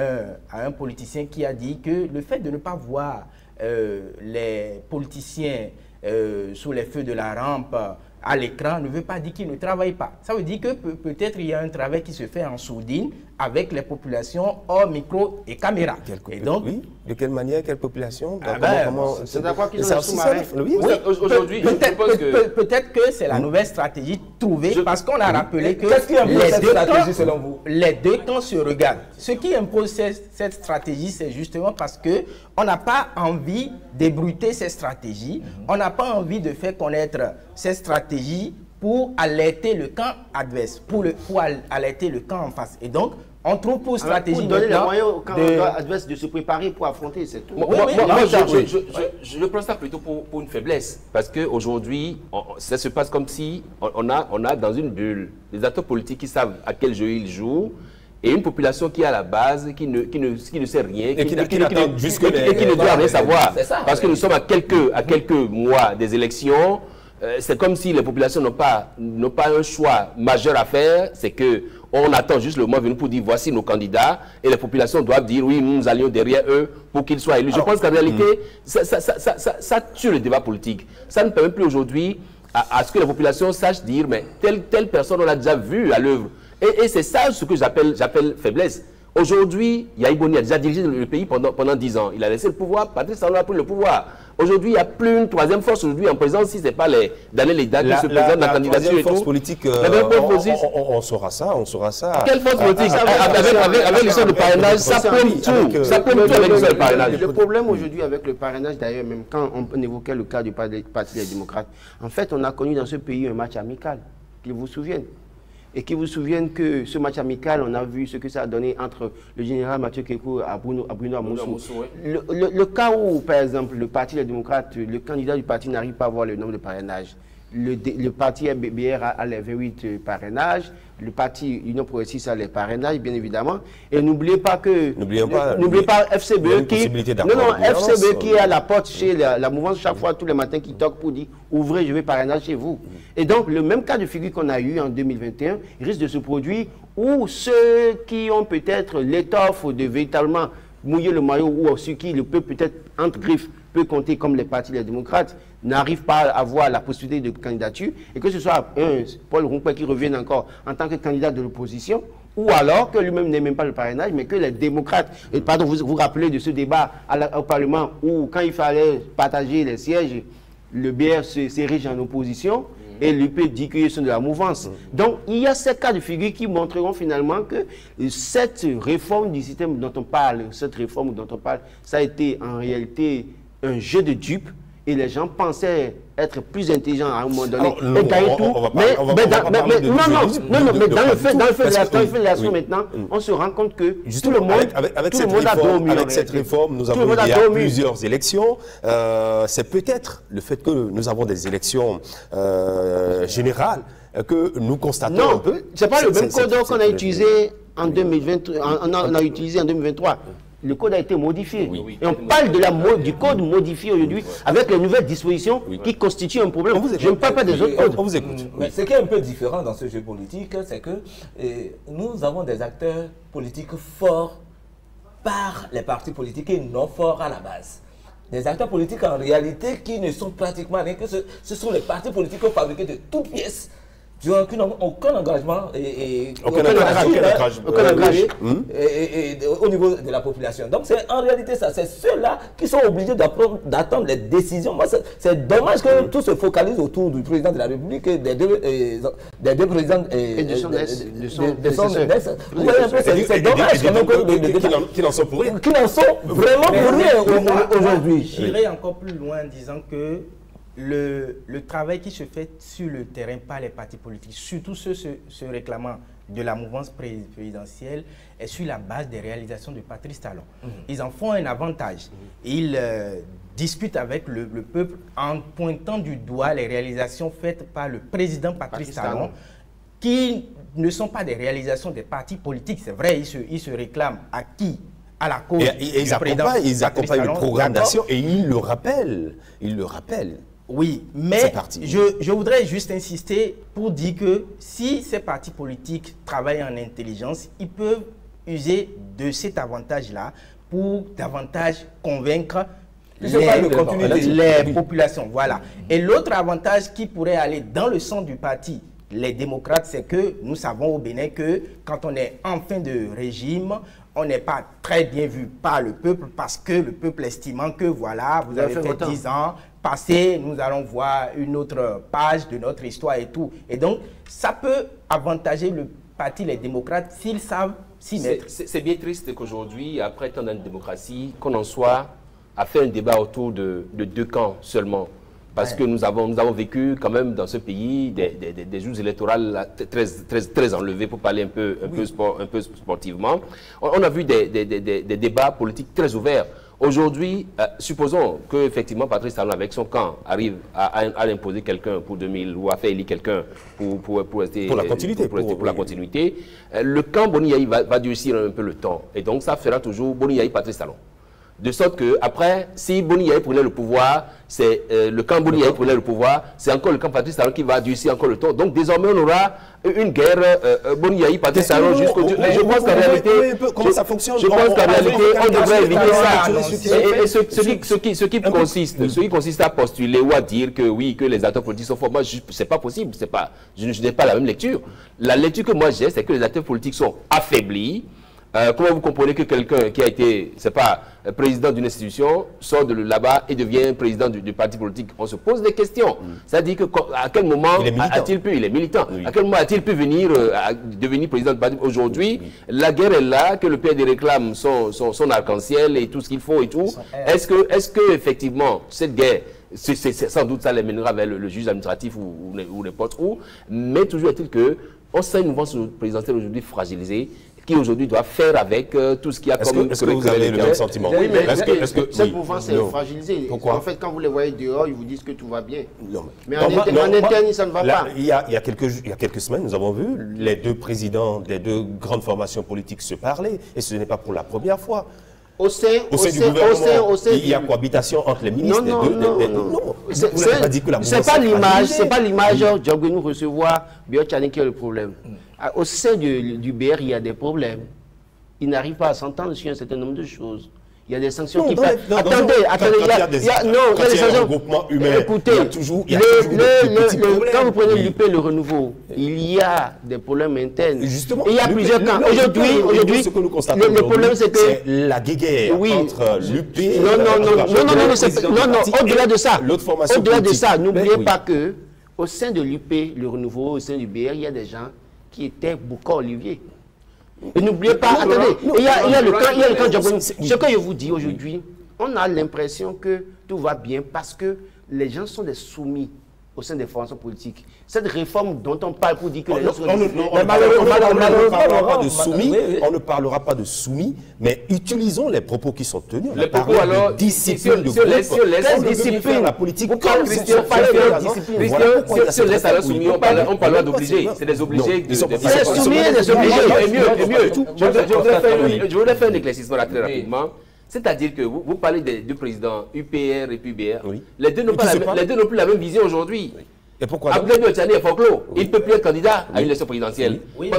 un politicien qui a dit que le fait de ne pas voir les politiciens sous les feux de la rampe à l'écran ne veut pas dire qu'ils ne travaillent pas. Ça veut dire que peut-être il y a un travail qui se fait en sourdine avec les populations hors micro et caméra. Et donc, oui, de quelle manière, quelle population? C'est à quoi qu'ils ont sous-marin. Oui, aujourd'hui, je pense que... Peut-être que c'est la nouvelle stratégie trouvée parce qu'on a rappelé que qu'est-ce qui impose cette stratégie selon vous? Les deux camps se regardent. Ce qui impose cette stratégie, c'est justement parce qu'on n'a pas envie d'ébruiter ces stratégies, on n'a pas envie de faire connaître ces stratégies pour alerter le camp adverse, pour alerter le camp en face. Et donc, on trouve pour stratégie pour donner les moyens au camp adverse de se préparer pour affronter, c'est tout. Je prends ça plutôt pour une faiblesse. Parce qu'aujourd'hui, ça se passe comme si on a dans une bulle des acteurs politiques qui savent à quel jeu ils jouent et une population qui est à la base, qui ne sait rien, qui ne doit rien savoir. Parce que nous sommes à quelques mois des élections. C'est comme si les populations n'ont pas un choix majeur à faire, c'est qu'on attend juste le moment venu pour dire voici nos candidats et les populations doivent dire oui, nous allions derrière eux pour qu'ils soient élus. Je pense qu'en réalité, ça tue le débat politique. Ça ne permet plus aujourd'hui à ce que la population sache dire mais telle personne on l'a déjà vu à l'œuvre. Et c'est ça ce que j'appelle faiblesse. Aujourd'hui, Yahi Boni a déjà dirigé le pays pendant 10 ans. Il a laissé le pouvoir, Patrice Talon a pris le pouvoir. Aujourd'hui, il n'y a plus une troisième force aujourd'hui en présence si ce n'est pas Daniel Eda qui se présente dans la candidature et tout. Politique, on saura ça, Quelle force politique? Avec l'histoire de parrainage, ça plombe tout. Ça plombe tout avec l'histoire de parrainage. Le problème aujourd'hui avec le parrainage, d'ailleurs, même quand on évoquait le cas du Parti des démocrates, en fait, on a connu dans ce pays un match amical, qu'ils vous souviennent. Et qui vous souviennent que ce match amical, on a vu ce que ça a donné entre le général Mathieu Kékou et Bruno Amoussou. Le cas où, par exemple, le Parti des démocrates, le candidat du parti n'arrive pas à avoir le nombre de parrainages. Le parti BR a les 28 parrainages, le parti Union Progressiste a les parrainages, bien évidemment. Et n'oubliez pas FCBE qui est à la porte chez la mouvance chaque fois, tous les matins, qui toque pour dire ouvrez, je vais parrainage chez vous. Et donc, le même cas de figure qu'on a eu en 2021 risque de se produire où ceux qui ont peut-être l'étoffe de véritablement mouiller le maillot ou ceux qui le peut peut-être entre griffes peut compter comme les partis des démocrates, n'arrivent pas à avoir la possibilité de candidature, et que ce soit un Paul Roumpé qui revienne encore en tant que candidat de l'opposition, ou alors que lui-même n'ait même pas le parrainage, mais que les démocrates, et pardon, vous vous rappelez de ce débat au Parlement où quand il fallait partager les sièges, le BR s'érige en opposition, et l'UP dit qu'ils sont de la mouvance. Donc, il y a ces cas de figure qui montreront finalement que cette réforme du système dont on parle, ça a été en réalité un jeu de dupes, et les gens pensaient être plus intelligents à un moment donné et gagner tout. Mais dans le fait de l'action maintenant, on se rend compte que tout le monde a dormi. Avec cette réforme, nous avons il y a plusieurs élections. C'est peut-être le fait que nous avons des élections générales que nous constatons un peu. Ce n'est pas le même code qu'on a utilisé en 2023. Le code a été modifié. Et on parle du code modifié aujourd'hui avec les nouvelles dispositions qui constituent un problème. Je ne parle pas des autres codes. On vous écoute. Ce qui est un peu différent dans ce jeu politique, c'est que nous avons des acteurs politiques forts par les partis politiques et non forts à la base. Des acteurs politiques en réalité qui ne sont pratiquement rien que ce sont les partis politiques fabriqués de toutes pièces. Qui n'ont aucun engagement au niveau de la population. Donc c'est en réalité ça, c'est ceux-là qui sont obligés d'attendre les décisions. Moi, c'est dommage que tout se focalise autour du président de la République et des deux présidents et de son ex. Vous voyez un peu, c'est dommage qu'ils n'en sont pour rien. Qu'ils n'en sont vraiment pour rien aujourd'hui. J'irai encore plus loin en disant que le travail qui se fait sur le terrain par les partis politiques, surtout ceux se réclamant de la mouvance présidentielle est sur la base des réalisations de Patrice Talon. Ils en font un avantage. Ils discutent avec le peuple en pointant du doigt les réalisations faites par le président Patrice Talon, qui ne sont pas des réalisations des partis politiques. C'est vrai, ils se réclament à qui? À la cause ils accompagnent le programme d'action et ils le rappellent. Ils le rappellent. Oui, mais je voudrais juste insister pour dire que si ces partis politiques travaillent en intelligence, ils peuvent user de cet avantage-là pour davantage convaincre les populations. Voilà. Et l'autre avantage qui pourrait aller dans le sens du parti, les démocrates, c'est que nous savons au Bénin que quand on est en fin de régime, on n'est pas très bien vu par le peuple parce que le peuple estimant que voilà, vous avez fait 10 ans, passé, nous allons voir une autre page de notre histoire et tout. Et donc, ça peut avantager le parti, les démocrates, s'ils savent s'y mettre. C'est bien triste qu'aujourd'hui, après tant d'années de démocratie, qu'on en soit à faire un débat autour de deux camps seulement. Parce que nous avons vécu quand même dans ce pays des jours électoraux très enlevés, pour parler un peu sportivement. On a vu des débats politiques très ouverts. Aujourd'hui, supposons qu'effectivement Patrice Talon avec son camp arrive à imposer quelqu'un pour 2000 ou à faire élire quelqu'un pour la continuité. Le camp Boni Yayi va durcir un peu le temps. Et donc ça fera toujours Boni Yayi Patrice Talon. De sorte que après, si Boni Yayi prenait le pouvoir, c'est le camp Boni Yayi prenait le pouvoir, c'est encore le camp Patrice Talon qui va durcir encore le temps. Donc désormais, on aura une guerre Boni Yayi Patrice Talon jusqu'au. Je pense qu'en réalité, comment ça fonctionne? Je pense qu'en réalité, on devrait éviter ça. Et ce qui consiste à postuler ou à dire que oui, que les acteurs politiques sont forts, moi, c'est pas possible. Je n'ai pas la même lecture. La lecture que moi j'ai, c'est que les acteurs politiques sont affaiblis. Comment vous comprenez que quelqu'un qui a été, c'est pas président d'une institution, sort de là-bas et devient président du parti politique? On se pose des questions. C'est-à-dire que à quel moment a-t-il pu, il est militant, à quel moment a-t-il pu devenir président du parti? Aujourd'hui, la guerre est là, que le PD réclame son arc-en-ciel et tout ce qu'il faut et tout. Est-ce que effectivement cette guerre, c'est sans doute ça les mènera vers le juge administratif ou n'importe où, mais toujours est-il que on sent une mouvance présidentielle aujourd'hui fragilisée, qui aujourd'hui doit faire avec tout ce qu'il y a comme... Est-ce que vous avez le même sentiment? Oui, mais cette mouvance est fragilisée. Pourquoi? En fait, quand vous les voyez dehors, ils vous disent que tout va bien. Non. Mais en interne, ça ne va pas. Il y a quelques semaines, nous avons vu les deux présidents des deux grandes formations politiques se parler, et ce n'est pas pour la première fois. Au sein du gouvernement, il y a cohabitation entre les ministres. Non. C'est pas l'image Djogouenou recevoir Biotchani qui est le problème. Au sein du BR, il y a des problèmes. Ils n'arrivent pas à s'entendre sur un certain nombre de choses. Il y a des sanctions qui passent. Attendez, il y a des sanctions. Écoutez, quand vous prenez l'UP, le renouveau, il y a des problèmes internes. Justement, il y a plusieurs camps. Aujourd'hui, le problème, c'est que la guéguerre entre l'UP. Non, au-delà de ça. Au-delà de ça, n'oubliez pas que au sein de l'UP, le renouveau, au sein du BR, il y a des gens qui étaient Bouka Olivier. Et n'oubliez pas, attendez, il y a le camp Djogouenou. Ce que je vous dis aujourd'hui, on a l'impression que tout va bien parce que les gens sont des soumis au sein des formations politiques. Cette réforme dont on parle pour dire que les gens sont on ne parlera pas de soumis, mais utilisons les propos qui sont tenus. Les propos alors, discipline de groupe, discipline la politique. Si on laisse alors soumis, on parlera d'obligés. C'est des obligés. C'est soumis et des obligés. Et mieux. Je voudrais faire un éclaircissement là très rapidement. C'est-à-dire que vous parlez des deux présidents, UPR et PUBR. Oui. Les deux n'ont plus la même vision aujourd'hui. Oui. Et pourquoi Abdoulaye Biotchani est folklore. Il ne peut plus être candidat à une élection présidentielle. Oui.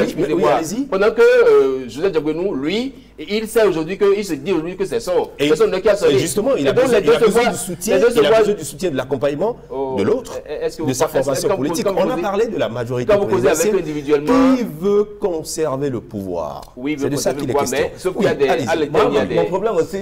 Excusez-moi. Pendant que Joseph Djogouenou, lui, il sait aujourd'hui qu'il se dit aujourd'hui que c'est son qui a sonné. Justement, il a besoin du soutien, de l'accompagnement de l'autre, de sa formation politique. On a parlé de la majorité présidentielle qui veut conserver le pouvoir. C'est de ça qu'il est question. Sauf qu'il y a des... Mon problème aussi,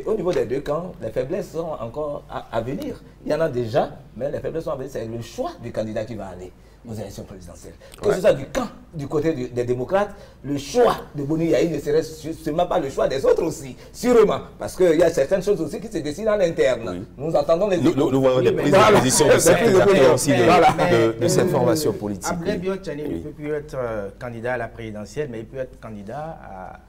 au niveau des deux camps, les faiblesses sont encore à venir. Il y en a déjà, mais les faiblesses sont à venir. C'est le choix du candidat qui va aller. aux élections présidentielles. Que ce soit du camp, du côté des démocrates, le choix de Boni Yayi ne serait seulement pas le choix des autres aussi, sûrement, parce qu'il y a certaines choses aussi qui se décident en interne. Oui. Nous entendons les échos. Nous voyons des prises de position de certains acteurs aussi de cette formation politique. Abdoulaye Biotchani ne peut plus être candidat à la présidentielle, mais il peut être candidat à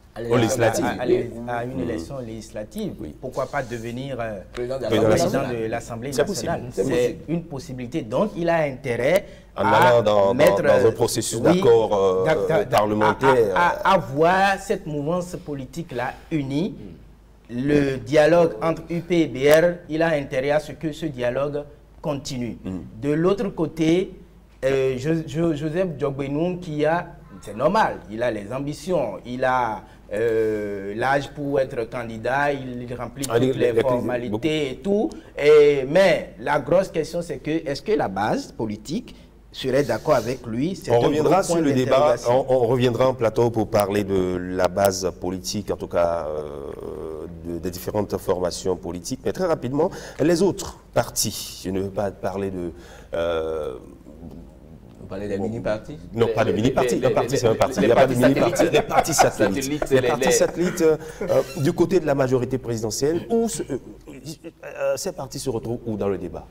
une élection législative. Oui. Pourquoi pas devenir Président de l'Assemblée nationale? C'est une possibilité. Donc, il a intérêt en allant dans un processus d'accord parlementaire. À voir cette mouvance politique-là unie. Le dialogue entre UP et BR, il a intérêt à ce que ce dialogue continue. De l'autre côté, Joseph Diogbenoum c'est normal, il a les ambitions, il a l'âge pour être candidat, il remplit toutes les formalités et tout. Mais la grosse question, c'est que est-ce que la base politique serait d'accord avec lui? On reviendra sur le débat, on reviendra en plateau pour parler de la base politique, en tout cas des différentes formations politiques. Mais très rapidement, les autres partis, je ne veux pas parler de... Vous parlez des mini-partis? Non, pas de mini-partis. Un parti, c'est un parti. Il n'y a pas de mini-partis. Les partis satellites. Les partis satellites du côté de la majorité présidentielle, où ces partis se retrouvent où dans le débat?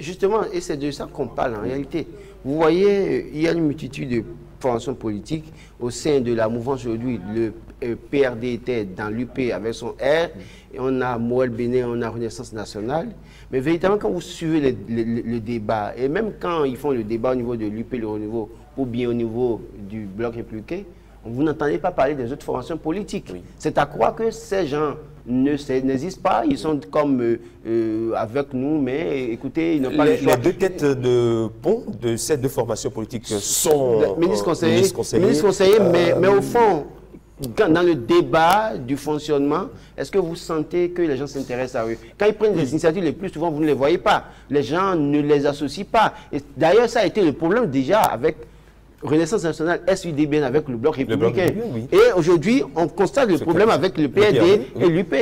Justement, et c'est de ça qu'on parle en réalité. Vous voyez, il y a une multitude de formations politiques au sein de la mouvance aujourd'hui. Le PRD était dans l'UP avec son R, et on a Moël Bénin, on a Renaissance nationale. Mais véritablement, quand vous suivez le débat, et même quand ils font le débat au niveau de l'UP, le renouveau, ou bien au niveau du Bloc républicain, vous n'entendez pas parler des autres formations politiques. Oui. C'est à croire que ces gens n'existent pas, ils sont comme avec nous, mais écoutez, ils n'ont pas le choix. Les deux têtes de pont de ces deux formations politiques sont ministres conseillers, mais au fond, dans le débat du fonctionnement, est-ce que vous sentez que les gens s'intéressent à eux? Quand ils prennent des initiatives, le plus souvent, vous ne les voyez pas. Les gens ne les associent pas. D'ailleurs, ça a été le problème déjà avec Renaissance nationale, SUDBN, avec le Bloc républicain. Oui. Et aujourd'hui, on constate le problème avec le PRD et l'UP.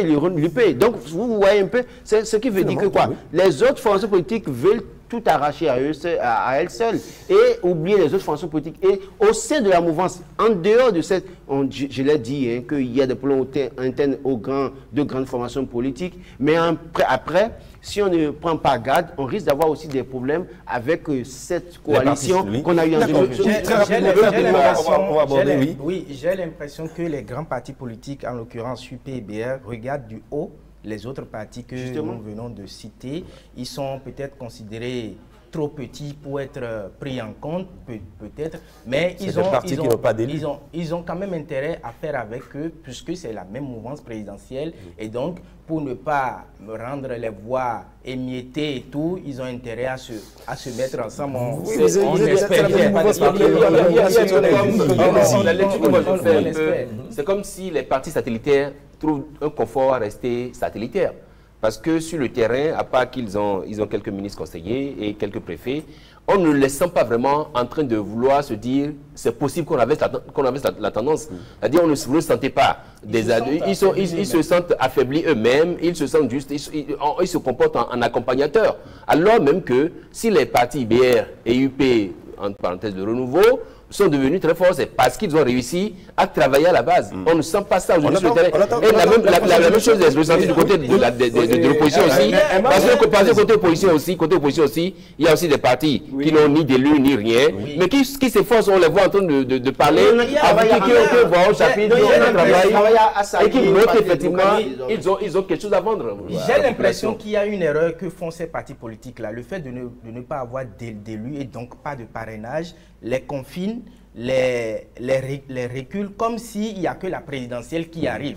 Donc, vous voyez un peu, c'est ce qui veut dire que quoi? Les autres formations politiques veulent tout arracher à elles seules et oublier les autres formations politiques. Et au sein de la mouvance, en dehors de cette... je l'ai dit, hein, qu'il y a des problèmes internes de grandes formations politiques, mais après, si on ne prend pas garde, on risque d'avoir aussi des problèmes avec cette coalition qu'on a eu en 2020. J'ai l'impression que les grands partis politiques, en l'occurrence UP et BR, regardent du haut les autres partis que nous venons de citer. Ils sont peut-être considérés trop petits pour être pris en compte, peut-être, mais ils ont quand même intérêt à faire avec eux, puisque c'est la même mouvance présidentielle, et donc, pour ne pas rendre les voix émiettées et tout, ils ont intérêt à se mettre ensemble. C'est comme si les partis satellitaires trouvent un confort à rester satellitaires. Parce que sur le terrain, à part qu'ils ont quelques ministres conseillers et quelques préfets, on ne les sent pas vraiment en train de vouloir se dire c'est possible qu'on avait la tendance. C'est-à-dire on ne le sentait pas. Ils se sentent affaiblis eux-mêmes, ils se sentent juste, ils se comportent en accompagnateurs. Alors même que si les partis BR et UP, entre parenthèses de renouveau, sont devenus très forts, c'est parce qu'ils ont réussi à travailler à la base. On ne sent pas ça aujourd'hui sur le terrain. Et la même chose est ressentie du côté de l'opposition aussi. Parce que côté opposition aussi, il y a aussi des partis qui n'ont ni d'élu ni rien, mais qui s'efforcent, on les voit en train de parler, qui vont au chapitre, qui travaillent, et qui montrent effectivement, ils ont quelque chose à vendre. J'ai l'impression qu'il y a une erreur que font ces partis politiques-là. Le fait de ne pas avoir d'élus et donc pas de parrainage, les confine, les recule, comme s'il n'y a que la présidentielle qui arrive.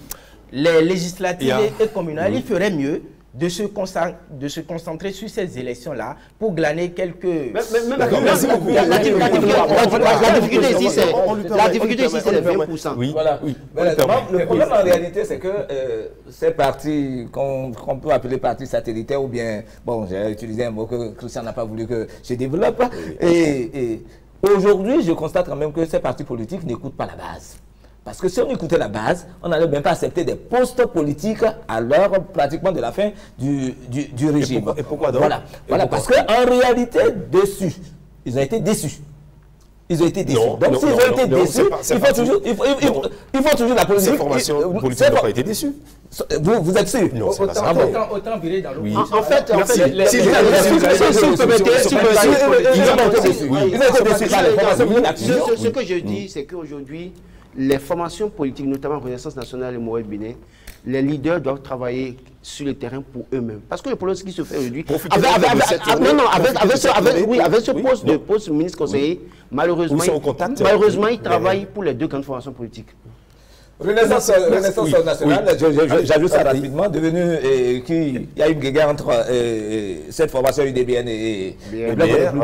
Les législatives et communales, il ferait mieux de se concentrer sur ces élections-là pour glaner quelques... Merci beaucoup. La difficulté ici, c'est les 20%. Oui. Voilà. Oui. Le problème en réalité, c'est que ces partis qu'on peut appeler partis satellitaires, ou bien, bon, j'ai utilisé un mot que Christian n'a pas voulu que je développe, et aujourd'hui, je constate quand même que ces partis politiques n'écoutent pas la base. Parce que si on écoutait la base, on n'allait même pas accepter des postes politiques à l'heure pratiquement de la fin du régime. Et pourquoi donc? Voilà, parce qu'en réalité, ils ont été déçus. ils ont été déçus. Non, Donc s'ils ont été déçus, il faut toujours la politique. Ces formations politiques n'ont pas été déçues. Vous êtes sûr? Non, c'est pas ça. Autant virer dans le... Oui. En fait, ce que je dis, c'est qu'aujourd'hui, les formations politiques, notamment Renaissance nationale et Moël Binet, les leaders doivent travailler sur le terrain pour eux-mêmes. Parce que le problème, ce qui se fait aujourd'hui, avec ce poste de poste ministre conseiller, malheureusement, ils travaillent pour les deux grandes formations politiques. Renaissance nationale, j'ajoute ça rapidement, il y a une guerre entre cette formation UDBN et BR.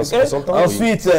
Ensuite,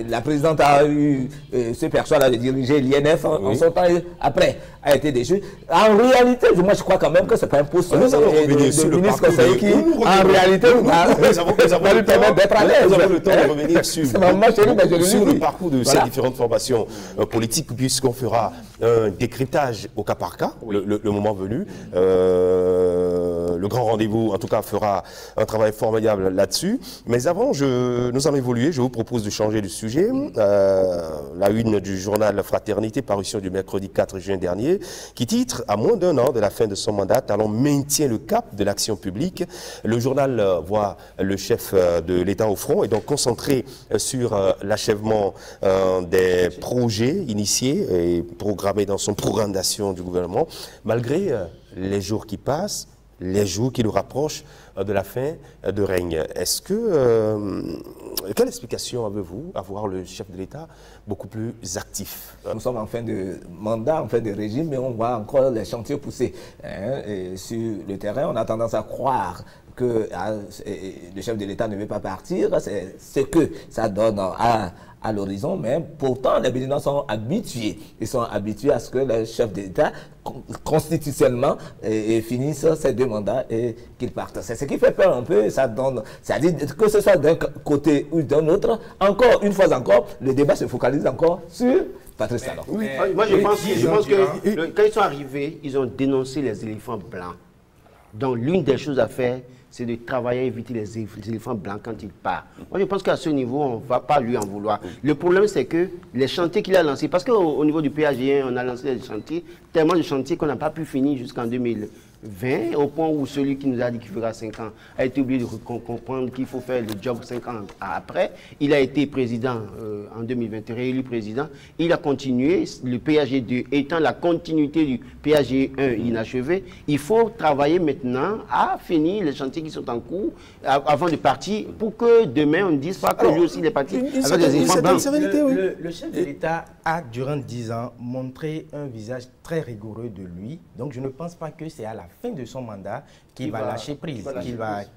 la présidente a eu ce perso-là de diriger l'INF en son temps, après a été déchu. En réalité, moi je crois quand même que ce n'est pas un poste de ministre conseiller qui, en réalité, va lui permettre d'être à l'aise. Nous avons le temps de revenir sur le parcours de ces différentes formations politiques, puisqu'on fera un décryptage au cas par cas, le moment venu. Le grand rendez-vous, en tout cas, fera un travail formidable là-dessus. Mais avant, nous allons évoluer. Je vous propose de changer de sujet. La une du journal Fraternité, parution du mercredi 4 juin dernier, qui titre « À moins d'un an de la fin de son mandat, Talon maintient le cap de l'action publique ». Le journal voit le chef de l'État au front et donc concentré sur l'achèvement des projets initiés et programmés dans son programme d'action du gouvernement, malgré les jours qui passent, les jours qui nous rapprochent de la fin de règne. Est-ce que... quelle explication avez-vous à voir le chef de l'État beaucoup plus actif? Nous sommes en fin de mandat, en fin de régime, mais on voit encore les chantiers pousser sur le terrain. On a tendance à croire que le chef de l'État ne veut pas partir. C'est ce que ça donne à l'horizon, mais pourtant les Béninois sont habitués. Ils sont habitués à ce que le chef de l'État, constitutionnellement, finisse ses deux mandats et qu'il parte. C'est ce qui fait peur un peu, ça donne, c'est-à-dire que ce soit d'un côté ou d'un autre, encore, une fois encore, le débat se focalise encore sur Patrice Talon. Oui. Moi, je pense que quand ils sont arrivés, ils ont dénoncé les éléphants blancs. Donc, l'une des choses à faire, c'est de travailler à éviter les éléphants blancs quand il part. Moi, je pense qu'à ce niveau, on ne va pas lui en vouloir. Le problème, c'est que les chantiers qu'il a lancés, parce qu'au niveau du PAG1, on a lancé des chantiers, tellement de chantiers qu'on n'a pas pu finir jusqu'en 2020, au point où celui qui nous a dit qu'il fera 5 ans a été obligé de comprendre qu'il faut faire le job 5 ans après. Il a été président en 2021, réélu président. Il a continué, le PAG2 étant la continuité du PAG1 inachevé. Il faut travailler maintenant à finir les chantiers qui sont en cours avant de partir pour que demain on ne dise pas que lui aussi il est parti avec des éléphants blancs. Le chef de l'État a durant 10 ans montré un visage très rigoureux de lui. Donc je ne pense pas que c'est à la fin de son mandat qu'il va lâcher prise,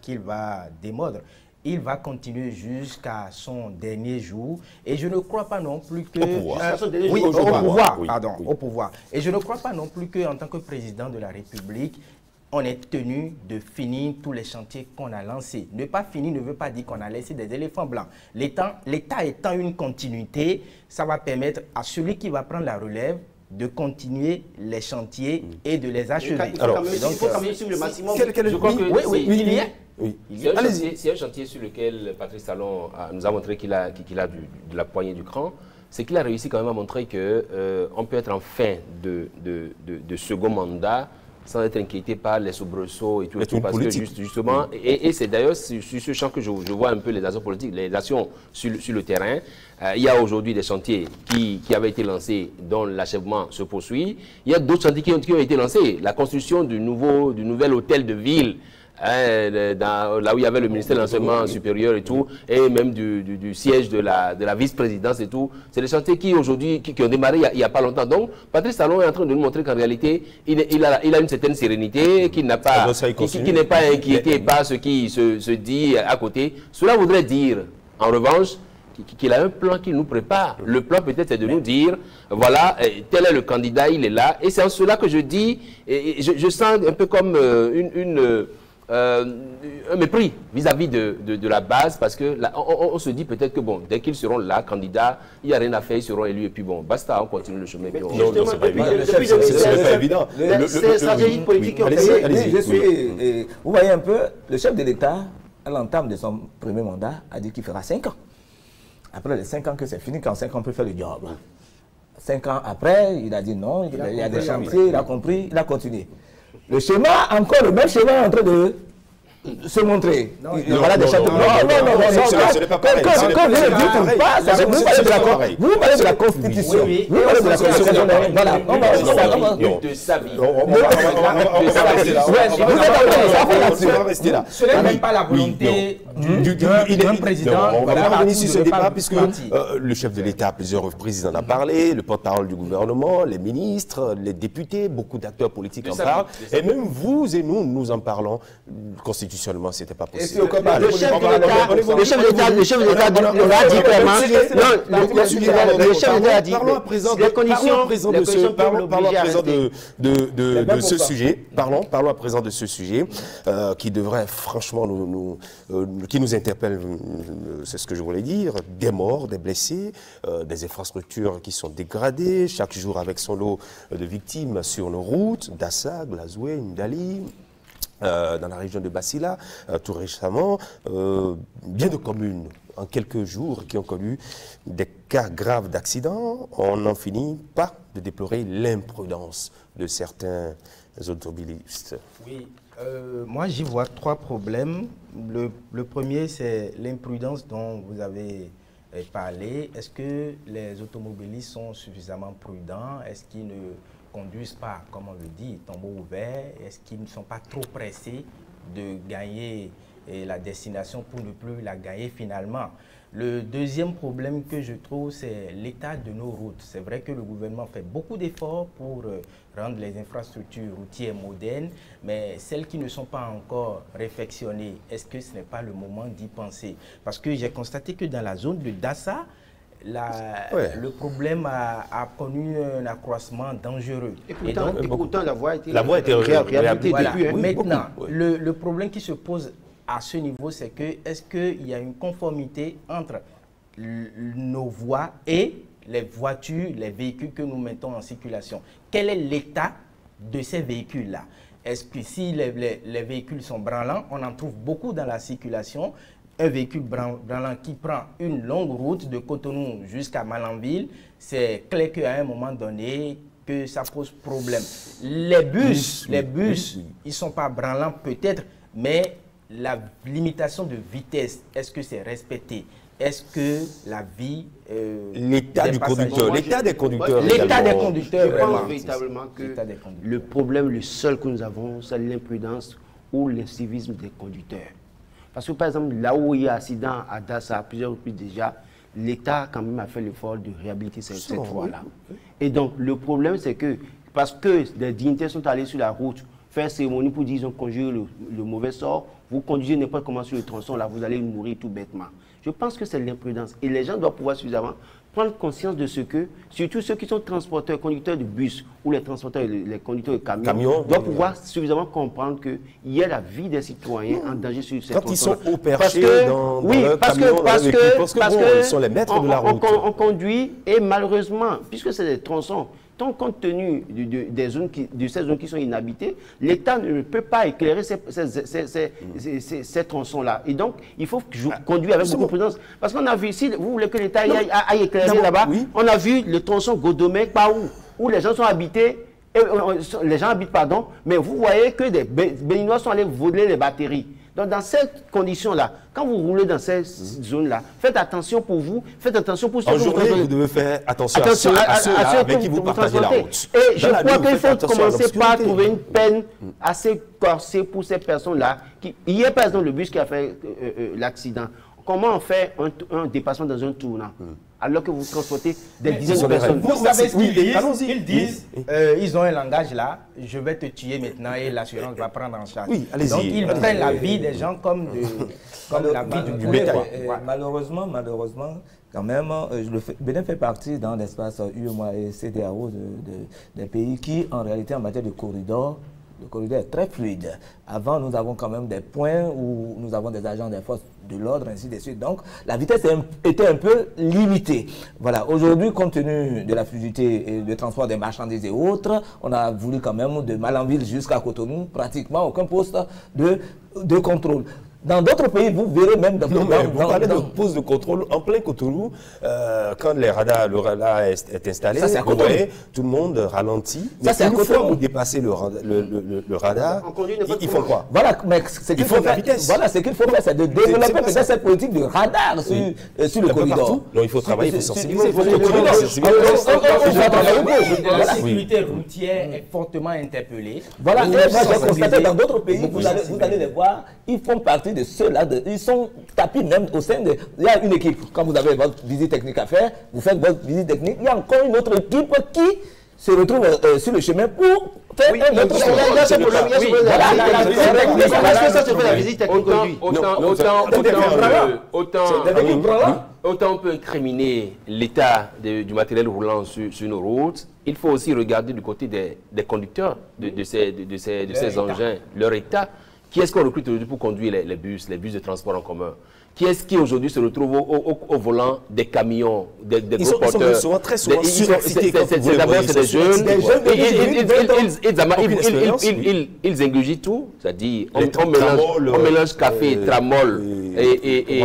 qu'il va démordre. Il va continuer jusqu'à son dernier jour. Et je ne crois pas non plus que... Au pouvoir. Et je ne crois pas non plus qu'en tant que président de la République, on est tenu de finir tous les chantiers qu'on a lancés. Ne pas finir ne veut pas dire qu'on a laissé des éléphants blancs. L'État étant une continuité, ça va permettre à celui qui va prendre la relève de continuer les chantiers et de les achever. Il faut quand même suivre le maximum. Je crois que il y a. C'est un chantier sur lequel Patrice Talon nous a montré qu'il a de la poignée du cran. C'est qu'il a réussi quand même à montrer qu'on peut être en fin de second mandat sans être inquiété par les soubresauts et tout, parce que justement, et c'est d'ailleurs sur ce champ que je vois un peu les actions politiques, les actions sur le terrain. Il y a aujourd'hui des chantiers qui avaient été lancés, dont l'achèvement se poursuit. Il y a d'autres chantiers qui ont été lancés. La construction du nouvel hôtel de ville, là où il y avait le ministère de l'enseignement supérieur et tout, et même du siège de la vice-présidence et tout. C'est des chantiers qui aujourd'hui, qui ont démarré il n'y a pas longtemps. Donc, Patrice Talon est en train de nous montrer qu'en réalité, il a une certaine sérénité, qui n'est pas inquiété par ce qui se dit à côté. Cela voudrait dire, en revanche, qu'il a un plan qu'il nous prépare. Le plan peut-être c'est de nous dire, voilà, tel est le candidat, il est là. Et c'est en cela que je dis, je sens un peu comme un mépris vis-à-vis de la base, parce que là, on se dit peut-être que bon, dès qu'ils seront là, candidats, il n'y a rien à faire, ils seront élus, et puis bon, basta, on continue le chemin. Non, c'est pas évident. C'est stratégique politique qui ont fait. Vous voyez un peu, le chef de l'État, à l'entame de son premier mandat, a dit qu'il fera 5 ans. Après les 5 ans que c'est fini, quand 5 ans on peut faire le job. 5 ans après, il a dit non, il y a des chantiers, il a compris, il a continué. Le schéma, encore le même schéma en train de se montrer. Voilà des chapitres. Ce n'est pas pareil. Vous parlez de la Constitution. Vous parlez de la Constitution. Voilà. On va rester là. Ce n'est même pas la volonté d'un président. On va revenir sur ce débat puisque le chef de l'État à plusieurs reprises en a parlé, le porte-parole du gouvernement, les ministres, les députés, beaucoup d'acteurs politiques en parlent. Et même vous et nous en parlons. Constitutionnellement, ce n'était pas possible. Le chef de l'État l'a dit clairement. Le chef de l'État a dit parlons à présent de ce sujet. Parlons à présent de ce sujet qui devrait franchement qui nous interpelle, c'est ce que je voulais dire, des morts, des blessés, des infrastructures qui sont dégradées, chaque jour avec son lot de victimes sur nos routes, Dassa, Glazoué, Ndali. Dans la région de Bassila, tout récemment, bien de communes en quelques jours qui ont connu des cas graves d'accidents. On n'en finit pas de déplorer l'imprudence de certains automobilistes. Oui, moi j'y vois 3 problèmes. Le premier, c'est l'imprudence dont vous avez parlé. Est-ce que les automobilistes sont suffisamment prudents? Est-ce qu'ils ne conduisent pas, comme on le dit, tombeau ouvert? Est-ce qu'ils ne sont pas trop pressés de gagner la destination pour ne plus la gagner finalement? Le deuxième problème que je trouve, c'est l'état de nos routes. C'est vrai que le gouvernement fait beaucoup d'efforts pour rendre les infrastructures routières modernes, mais celles qui ne sont pas encore réfectionnées, est-ce que ce n'est pas le moment d'y penser? Parce que j'ai constaté que dans la zone de Dassa, le problème a connu un accroissement dangereux. Et pourtant la voie a été réhabilitée depuis. Maintenant, le problème qui se pose à ce niveau, c'est que est-ce qu'il y a une conformité entre nos voies et les voitures, les véhicules que nous mettons en circulation? Quel est l'état de ces véhicules-là? Est-ce que si les véhicules sont branlants, on en trouve beaucoup dans la circulation? Un véhicule branlant qui prend une longue route de Cotonou jusqu'à Malanville, c'est clair qu'à un moment donné, que ça pose problème. Les bus, ils ne sont pas branlants peut-être, mais la limitation de vitesse, est-ce que c'est respecté? Est-ce que la vie... l'état du conducteur, l'état des conducteurs. L'état des conducteurs, je pense véritablement que le problème, le seul que nous avons, c'est l'imprudence ou l'incivisme des conducteurs. Parce que par exemple, là où il y a accident à Dassa, à plusieurs reprises déjà, l'État quand même a fait l'effort de réhabiliter cette voie-là. Et donc le problème c'est que, parce que des dignitaires sont allés sur la route, faire cérémonie pour dire qu'ils ont conjuré le mauvais sort, vous conduisez n'importe comment sur le tronçon, là vous allez mourir tout bêtement. Je pense que c'est l'imprudence. Et les gens doivent pouvoir suffisamment prendre conscience de ce que, surtout ceux qui sont transporteurs, conducteurs de bus ou les transporteurs, les conducteurs de camions doivent pouvoir suffisamment comprendre qu'il y a la vie des citoyens en danger sur ces tronçons. Quand ils sont au perché dans ils sont les maîtres de la route. On conduit et malheureusement, puisque c'est des tronçons, tant compte tenu de ces zones qui sont inhabitées, l'État ne peut pas éclairer ces tronçons-là. Et donc, il faut conduire avec beaucoup de prudence. Parce qu'on a vu, si vous voulez que l'État aille éclairer là-bas, on a vu le tronçon Godomé, pas où les gens sont habités, les gens habitent, pardon, mais vous voyez que des Béninois sont allés voler les batteries. Donc, dans cette condition-là, quand vous roulez dans ces zones-là, faites attention pour vous, faites attention pour ceux que vous devez faire attention à ceux avec qui vous partagez la route. Et je crois qu'il faut commencer par trouver une peine assez corsée pour ces personnes-là. Hier, par exemple, le bus qui a fait l'accident, comment on fait un dépassement dans un tournant alors que vous transportez des dizaines de personnes? Vous savez ce qu'ils disent? Ils disent, ils ont un langage là, je vais te tuer maintenant et l'assurance va prendre en charge. Oui, allez-y. Donc ils prennent la vie des gens comme la vie du bétail. Malheureusement, quand même, Bénin fait partie dans l'espace UEMOA et CEDEAO des pays qui, en réalité, en matière de corridor, le corridor est très fluide. Avant, nous avons quand même des points où nous avons des agents des forces de l'ordre, ainsi de suite. Donc, la vitesse était un peu limitée. Voilà. Aujourd'hui, compte tenu de la fluidité et du transport des marchandises et autres, on a voulu quand même de Malanville jusqu'à Cotonou, pratiquement aucun poste de contrôle. Dans d'autres pays, vous verrez même dans... Non, mais vous parlez de pose de contrôle en plein Cotonou, quand le radar est installé, vous voyez, tout le monde ralentit. Mais une fois que vous dépassez le radar, ils font quoi? Voilà, mais ce qu'il faut faire, voilà, ce qu'il faut faire, c'est de développer peut-être cette politique de radar sur le corridor. Non, il faut travailler, il faut sensibiliser. La sécurité routière est fortement interpellée. Voilà, et moi j'ai constaté dans d'autres pays, vous allez les voir, ils font partie de ceux-là, ils sont tapis même au sein de... Il y a une équipe, quand vous avez votre visite technique à faire, vous faites votre visite technique, il y a encore une autre équipe qui se retrouve sur le chemin pour faire un autre autant on peut incriminer l'état du matériel roulant sur nos routes, il faut aussi regarder du côté des conducteurs de ces engins, leur état. Qui est-ce qu'on recrute aujourd'hui pour conduire les bus de transport en commun? Qui est-ce qui aujourd'hui se retrouve au volant des camions, des gros porteurs? Ils sont très souvent surexcités. D'abord, c'est des jeunes. Ils ingurgitent tout. C'est-à-dire, on mélange café, tramol et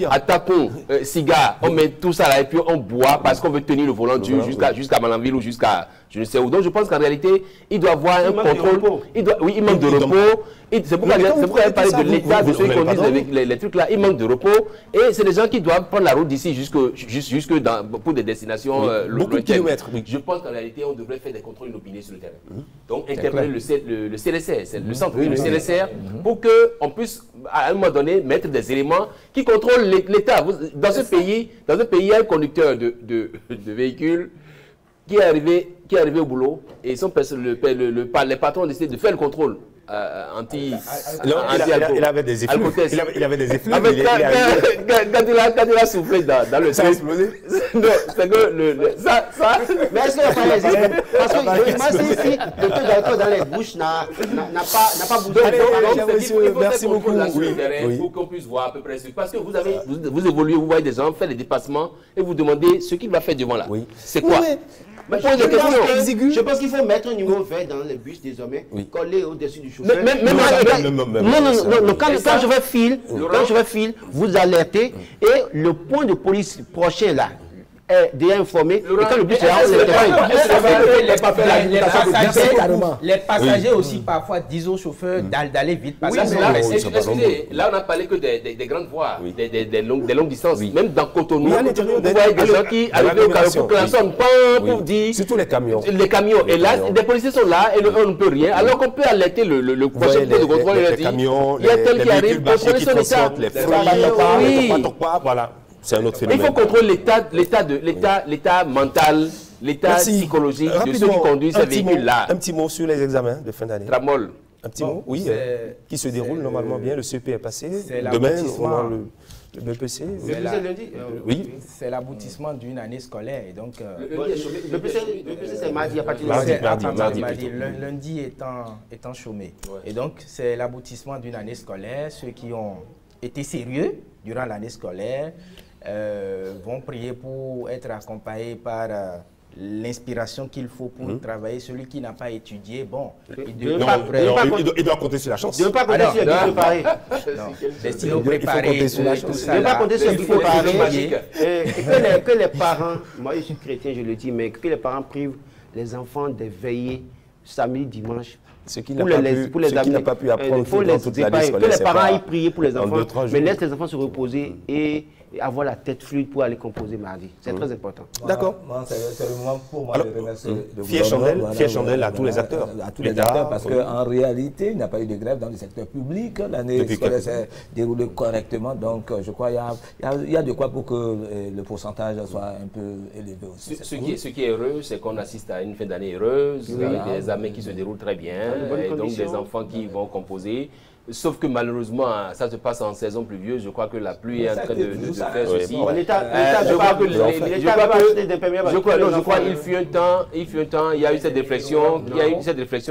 à tapon, cigare. On met tout ça là et puis on boit parce qu'on veut tenir le volant dur jusqu'à Malanville ou jusqu'à je ne sais où. Donc je pense qu'en réalité, il doit avoir un contrôle. Oui, il manque de repos. C'est pourquoi il parle de l'état de ceux qui conduisent les trucs là. Il manque de repos. Et c'est des gens qui doivent prendre la route d'ici jusque pour des destinations lointaines. Je pense qu'en réalité, on devrait faire des contrôles inopinés sur le terrain. Donc interpeller le CLSR, le centre, le CLSR, pour qu'on puisse à un moment donné mettre des éléments qui contrôlent l'État. Dans ce pays, il y a un conducteur de véhicule qui est arrivé au boulot et les patrons ont décidé de faire le contrôle il avait des effluves. Il avait des effluves. Quand il a soufflé dans le ça a explosé. Non, c'est que mais est-ce qu'il n'y a pas les effluves? Parce que moi, si le taux d'alcool dans les bouches n'a pas bougé. Il faut faire contrôle sur le terrain pour qu'on puisse voir à peu près. Parce que vous évoluez, vous voyez des gens faire des dépassements et vous demandez ce qu'il va faire devant là. C'est quoi? Je pense qu'il faut mettre un numéro vert dans les bus désormais, collé au-dessus du chauffeur. Non, quand je vais fil, vous alertez et le point de police prochain là est déjà informé. Et quand le bus est les passagers aussi parfois disent aux chauffeurs d'aller vite. Excusez, là on a parlé que des grandes voies, des longues distances. Même dans Cotonou, vous voyez des gens qui arrivent au carrefour, klaxonnent pour dire. Surtout les camions. Les camions. Et là, des policiers sont là et on ne peut rien. Alors qu'on peut alerter le prochain point de contrôle. Les camions, il y a tel qui arrive, contrôler son état. Les fruits, voilà. C'est un autre phénomène. Il faut contrôler l'état mental, l'état psychologique de ceux qui conduisent ces véhicules-là. Un petit mot sur les examens de fin d'année. Tramol. Un petit mot, oui, qui se déroule normalement bien. Le CEP est passé. Demain, on a le BPC. Oui. C'est l'aboutissement d'une année scolaire. Et donc, le BPC, c'est mardi à partir de mardi. Lundi étant chômé. Et donc, c'est l'aboutissement d'une année scolaire. Ceux qui ont été sérieux durant l'année scolaire vont prier pour être accompagnés par l'inspiration qu'il faut pour travailler. Celui qui n'a pas étudié, bon, il doit compter sur la chance. Il ne doit pas compter sur le préparé. Destiné préparé. Il ne doit pas compter sur le préparé. Et que les parents, moi je suis chrétien, je le dis, mais que les parents privent les enfants des veillées samedi, dimanche. Ce qui n'a pas pu apprendre dans toute l'année scolaire. Que les parents aillent prier pour les enfants, mais laissent les enfants se reposer et avoir la tête fluide pour aller composer mardi. C'est très important. D'accord. C'est le moment pour moi de remercier fier chandelle à tous les acteurs. À tous les acteurs, parce qu'en réalité, il n'y a pas eu de grève dans le secteur public. L'année scolaire s'est déroulée correctement. Donc, je crois qu'il y a de quoi pour que le pourcentage soit un peu élevé aussi. Ce qui est heureux, c'est qu'on assiste à une fin d'année heureuse, avec des examens qui se déroulent très bien, et donc des enfants qui vont composer. Sauf que malheureusement, ça se passe en saison pluvieuse. Je crois que la pluie est en train de faire ceci. Je crois qu'il fut un temps, il y a eu cette réflexion,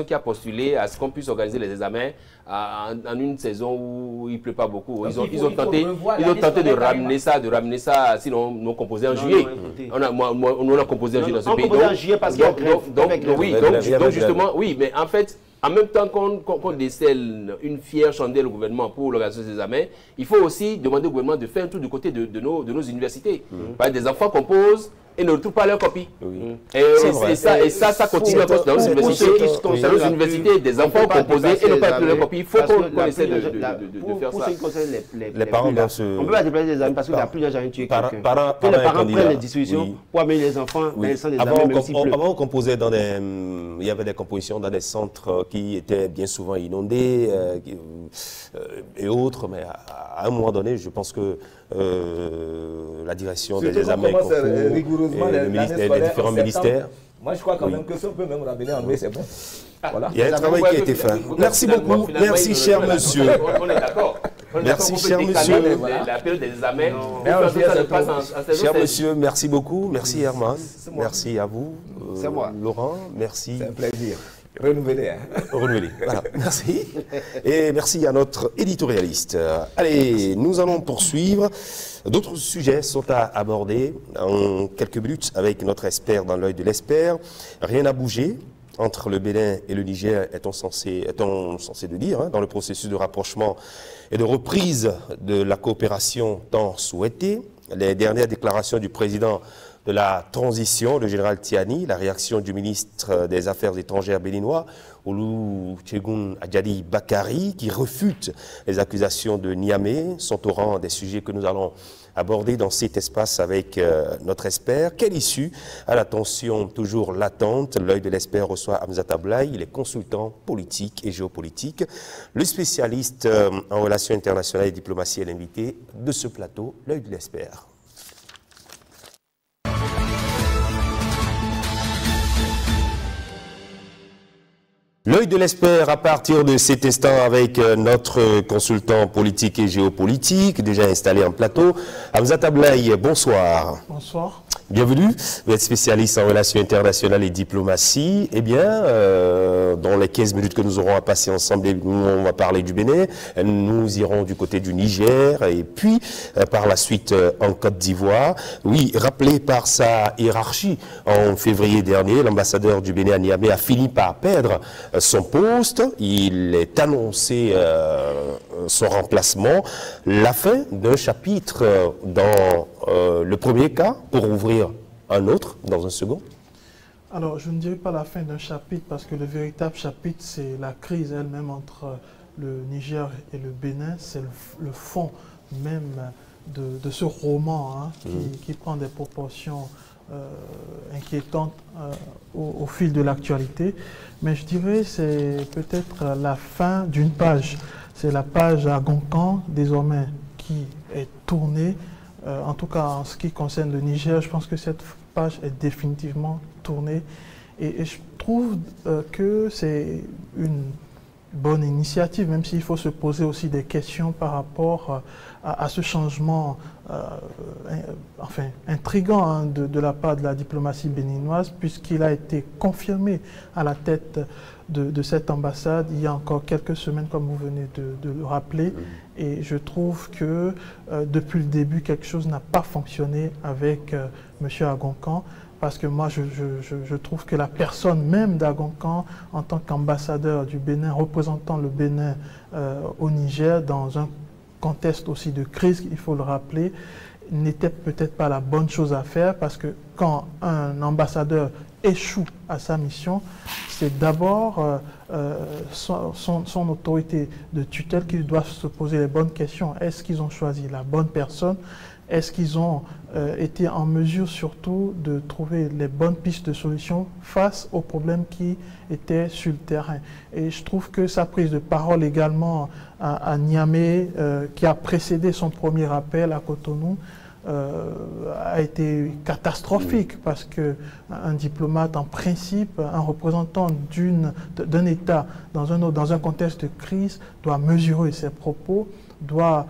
qui a postulé à ce qu'on puisse organiser les examens en une saison où il ne pleut pas beaucoup. Ils ont tenté de ramener ça, sinon nous composé en juillet. On a composé en juillet dans ce pays. On composé en juillet parce qu'il y a grève. Donc justement, oui, mais en fait, en même temps qu'on décèle une fière chandelle au gouvernement pour l'organisation des examens, il faut aussi demander au gouvernement de faire un tour du côté de nos universités. Parce que des enfants composent et ne retrouvent pas leur copie. Oui. Et ça continue à cause dans nos universités. Dans nos universités, des enfants composés et ne pas leur copie. Il faut qu'on essaie de faire pour ça. ce qui concerne Les parents doivent se... On ne peut pas déplacer les examens parce qu'il y a plusieurs gens qui tuent quelqu'un. Que les parents prennent les dispositions pour amener les enfants dans les centres d'examen, même s'il pleut. Avant, on composait dans des... Il y avait des compositions dans des centres qui étaient bien souvent inondés et autres, mais à un moment donné, je pense que la direction des examens rigoureusement les différents ministères. Moi, je crois quand même que si on peut même ramener en mai, c'est bon. Voilà. Il y a un travail qui a été fait. Merci beaucoup. Merci, cher monsieur. On est d'accord. Merci, cher monsieur. La période des examens. Cher monsieur, merci beaucoup. Merci, Herman. Merci à vous. C'est moi. Laurent, merci. C'est un plaisir. Renouvelé. Renouvelé. Voilà, merci. Et merci à notre éditorialiste. Allez, nous allons poursuivre. D'autres sujets sont à aborder en quelques minutes avec notre expert dans l'œil de l'expert. Rien n'a bougé entre le Bénin et le Niger, est-on censé le dire, dans le processus de rapprochement et de reprise de la coopération tant souhaitée. Les dernières déclarations du président de la transition, le général Tiani, la réaction du ministre des Affaires étrangères béninois, Olusegun Adjadi Bakari, qui refute les accusations de Niamey, sont au rang des sujets que nous allons aborder dans cet espace avec notre expert. Quelle issue à la tension toujours latente? L'œil de l'expert reçoit Hamza Tablaï, il est consultant politique et géopolitique. Le spécialiste en relations internationales et diplomatie est l'invité de ce plateau, l'œil de l'expert. L'œil de l'expert à partir de cet instant avec notre consultant politique et géopolitique, déjà installé en plateau. Hamza Tablaï, bonsoir. Bonsoir. Bienvenue, vous êtes spécialiste en relations internationales et diplomatie. Eh bien, dans les 15 minutes que nous aurons à passer ensemble, on va parler du Bénin, nous irons du côté du Niger et puis par la suite en Côte d'Ivoire. Oui, rappelé par sa hiérarchie, en février dernier, l'ambassadeur du Bénin à Niamey a fini par perdre son poste. Il est annoncé son remplacement, la fin d'un chapitre dans le premier cas pour ouvrir un autre dans un second. Alors, je ne dirais pas la fin d'un chapitre parce que le véritable chapitre, c'est la crise elle-même entre le Niger et le Bénin. C'est le fond même de ce roman qui prend des proportions inquiétantes au fil de l'actualité. Mais je dirais c'est peut-être la fin d'une page. C'est la page à Goncan, désormais, qui est tournée. En tout cas, en ce qui concerne le Niger, je pense que cette page est définitivement tournée. Et je trouve que c'est une bonne initiative, même s'il faut se poser aussi des questions par rapport à ce changement intriguant de la part de la diplomatie béninoise, puisqu'il a été confirmé à la tête de cette ambassade il y a encore quelques semaines, comme vous venez de le rappeler. Et je trouve que depuis le début, quelque chose n'a pas fonctionné avec M. Agoncan, parce que moi, je trouve que la personne même d'Agoncan, en tant qu'ambassadeur du Bénin, représentant le Bénin au Niger, dans un contexte aussi de crise, il faut le rappeler, n'était peut-être pas la bonne chose à faire, parce que quand un ambassadeur échoue à sa mission, c'est d'abord son autorité de tutelle qui doit se poser les bonnes questions. Est-ce qu'ils ont choisi la bonne personne? Est-ce qu'ils ont été en mesure surtout de trouver les bonnes pistes de solutions face aux problèmes qui étaient sur le terrain? Et je trouve que sa prise de parole également à Niamey, qui a précédé son premier appel à Cotonou, a été catastrophique, parce qu'un diplomate, en principe, un représentant d'un État dans un contexte de crise, doit mesurer ses propos, doit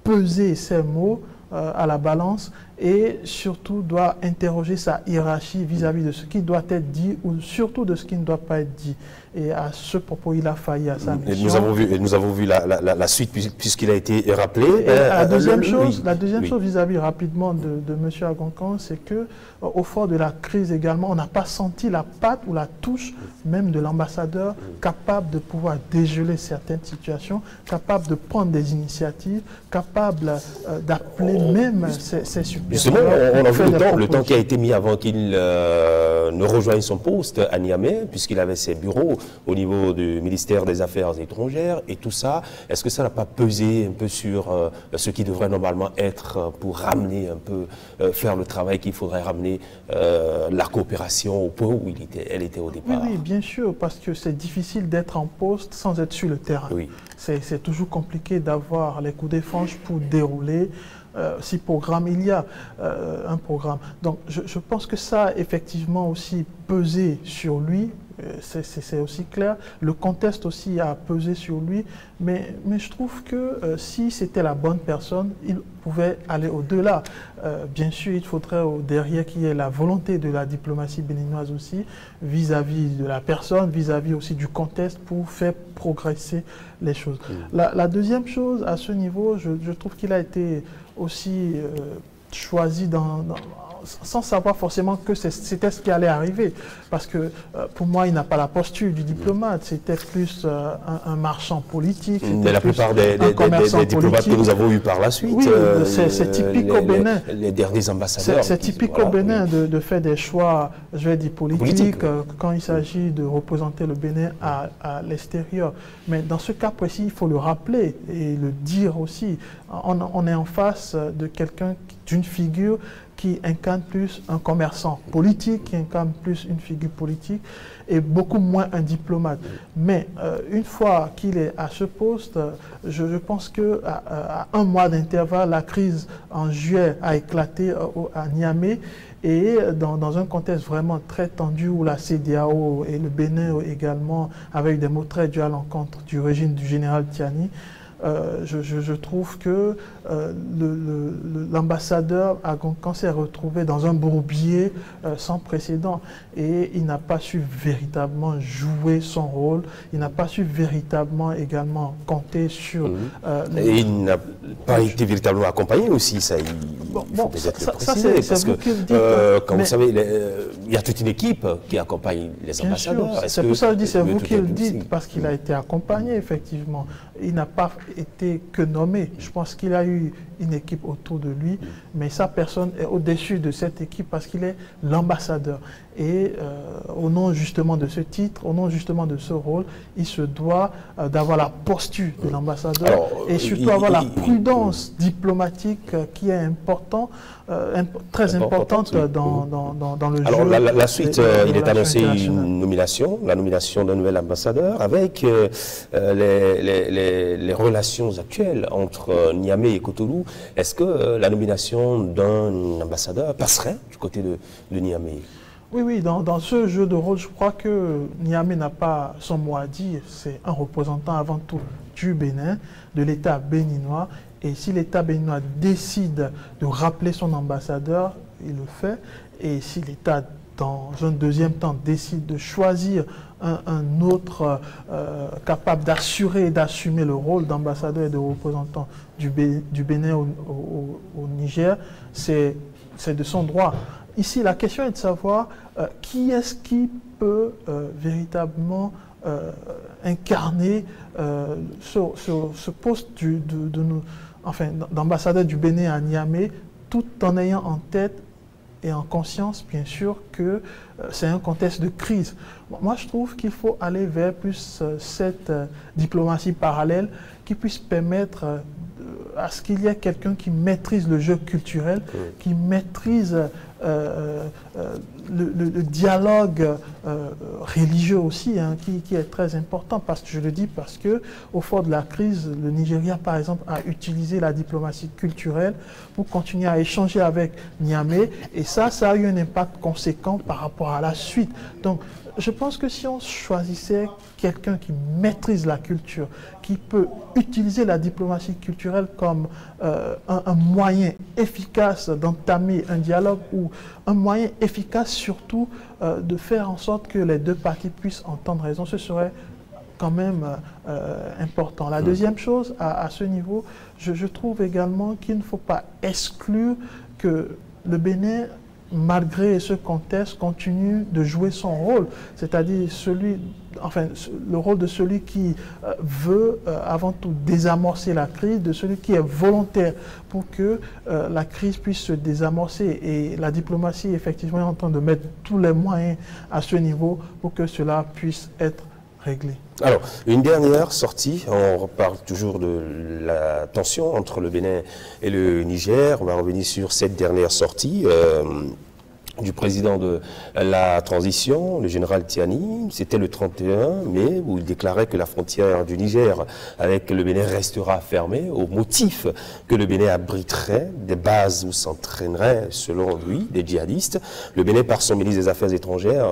peser ses mots à la balance et surtout doit interroger sa hiérarchie vis-à-vis de ce qui doit être dit ou surtout de ce qui ne doit pas être dit. Et à ce propos, il a failli à sa mission. Et nous avons vu la suite puisqu'il a été rappelé. La deuxième chose vis-à-vis rapidement de M. Agonkan, c'est que au fort de la crise également, on n'a pas senti la patte ou la touche même de l'ambassadeur capable de pouvoir dégeler certaines situations, capable de prendre des initiatives, capable d'appeler même ses supérieurs. Justement, on a vu le temps qui a été mis avant qu'il ne rejoigne son poste à Niamey, puisqu'il avait ses bureaux au niveau du ministère des Affaires étrangères et tout ça. Est-ce que ça n'a pas pesé un peu sur ce qui devrait normalement être pour ramener un peu, faire le travail qu'il faudrait ramener la coopération au point où elle était au départ? Oui, bien sûr, parce que c'est difficile d'être en poste sans être sur le terrain. Oui. C'est toujours compliqué d'avoir les coups des franges pour dérouler. Si programme il y a un programme. Donc je pense que ça a effectivement aussi pesé sur lui, c'est aussi clair. Le contexte aussi a pesé sur lui, mais je trouve que si c'était la bonne personne, il pouvait aller au-delà. Bien sûr, il faudrait derrière qu'il y ait la volonté de la diplomatie béninoise aussi, vis-à-vis de la personne, vis-à-vis aussi du contexte pour faire progresser les choses. La deuxième chose, à ce niveau, je trouve qu'il a été aussi choisi sans savoir forcément que c'était ce qui allait arriver. Parce que pour moi, il n'a pas la posture du diplomate. C'était plus un marchand politique. Mais la plupart des diplomates que nous avons eus par la suite, oui, c'est typique au Bénin. Les derniers ambassadeurs. C'est typique au Bénin de faire des choix, je vais dire, politiques quand il s'agit de représenter le Bénin à l'extérieur. Mais dans ce cas précis, il faut le rappeler et le dire aussi. On est en face de quelqu'un, d'une figure qui incarne plus un commerçant politique, qui incarne plus une figure politique et beaucoup moins un diplomate. Mais une fois qu'il est à ce poste, je pense qu'à un mois d'intervalle, la crise en juillet a éclaté à Niamey et dans un contexte vraiment très tendu où la CEDEAO et le Bénin également, avec des mots très durs à l'encontre du régime du général Tiani, je trouve que l'ambassadeur Agonkan s'est retrouvé dans un bourbier sans précédent et il n'a pas su véritablement jouer son rôle, il n'a pas su véritablement également compter sur... et il n'a pas été véritablement accompagné aussi, ça il faut peut-être le préciser, parce que comme vous savez, il y a toute une équipe qui accompagne les ambassadeurs. C'est pour ça que je dis, c'est vous qui le dites, parce qu'il a été accompagné effectivement. Il n'a pas été que nommé. Je pense qu'il a eu une équipe autour de lui, mais sa personne est au-dessus de cette équipe parce qu'il est l'ambassadeur. Et au nom justement de ce titre, au nom justement de ce rôle, il se doit d'avoir la posture de l'ambassadeur et surtout avoir la prudence diplomatique qui est très importante dans le jeu. Alors la suite, il est annoncé une nomination, la nomination d'un nouvel ambassadeur avec les relations actuelles entre Niamey et Cotonou. Est-ce que la nomination d'un ambassadeur passerait du côté de Niamey? Oui, dans ce jeu de rôle, je crois que Niamey n'a pas son mot à dire. C'est un représentant avant tout du Bénin, de l'État béninois. Et si l'État béninois décide de rappeler son ambassadeur, il le fait. Et si l'État, dans un deuxième temps, décide de choisir un autre capable d'assurer et d'assumer le rôle d'ambassadeur et de représentant du Bénin au Niger, c'est de son droit. Ici, la question est de savoir qui est-ce qui peut véritablement incarner ce poste d'ambassadeur du Bénin à Niamey, tout en ayant en tête et en conscience, bien sûr, que c'est un contexte de crise. Moi, je trouve qu'il faut aller vers plus cette diplomatie parallèle qui puisse permettre à ce qu'il y ait quelqu'un qui maîtrise le jeu culturel, qui maîtrise le dialogue religieux aussi, hein, qui est très important. Je le dis parce que au fort de la crise, le Nigeria, par exemple, a utilisé la diplomatie culturelle pour continuer à échanger avec Niamey. Et ça a eu un impact conséquent par rapport à la suite. Donc, Je pense que si on choisissait quelqu'un qui maîtrise la culture, qui peut utiliser la diplomatie culturelle comme un moyen efficace d'entamer un dialogue ou un moyen efficace surtout de faire en sorte que les deux parties puissent entendre raison, ce serait quand même important. La deuxième chose, à ce niveau, je trouve également qu'il ne faut pas exclure que le Bénin, malgré ce contexte, continue de jouer son rôle, c'est-à-dire le rôle de celui qui veut avant tout désamorcer la crise, de celui qui est volontaire pour que la crise puisse se désamorcer. Et la diplomatie, effectivement, est en train de mettre tous les moyens à ce niveau pour que cela puisse être réglé. Alors, une dernière sortie, on reparle toujours de la tension entre le Bénin et le Niger. On va revenir sur cette dernière sortie du président de la transition, le général Tiani. C'était le 31 mai où il déclarait que la frontière du Niger avec le Bénin restera fermée au motif que le Bénin abriterait des bases où s'entraîneraient, selon lui, des djihadistes. Le Bénin, par son ministre des Affaires étrangères,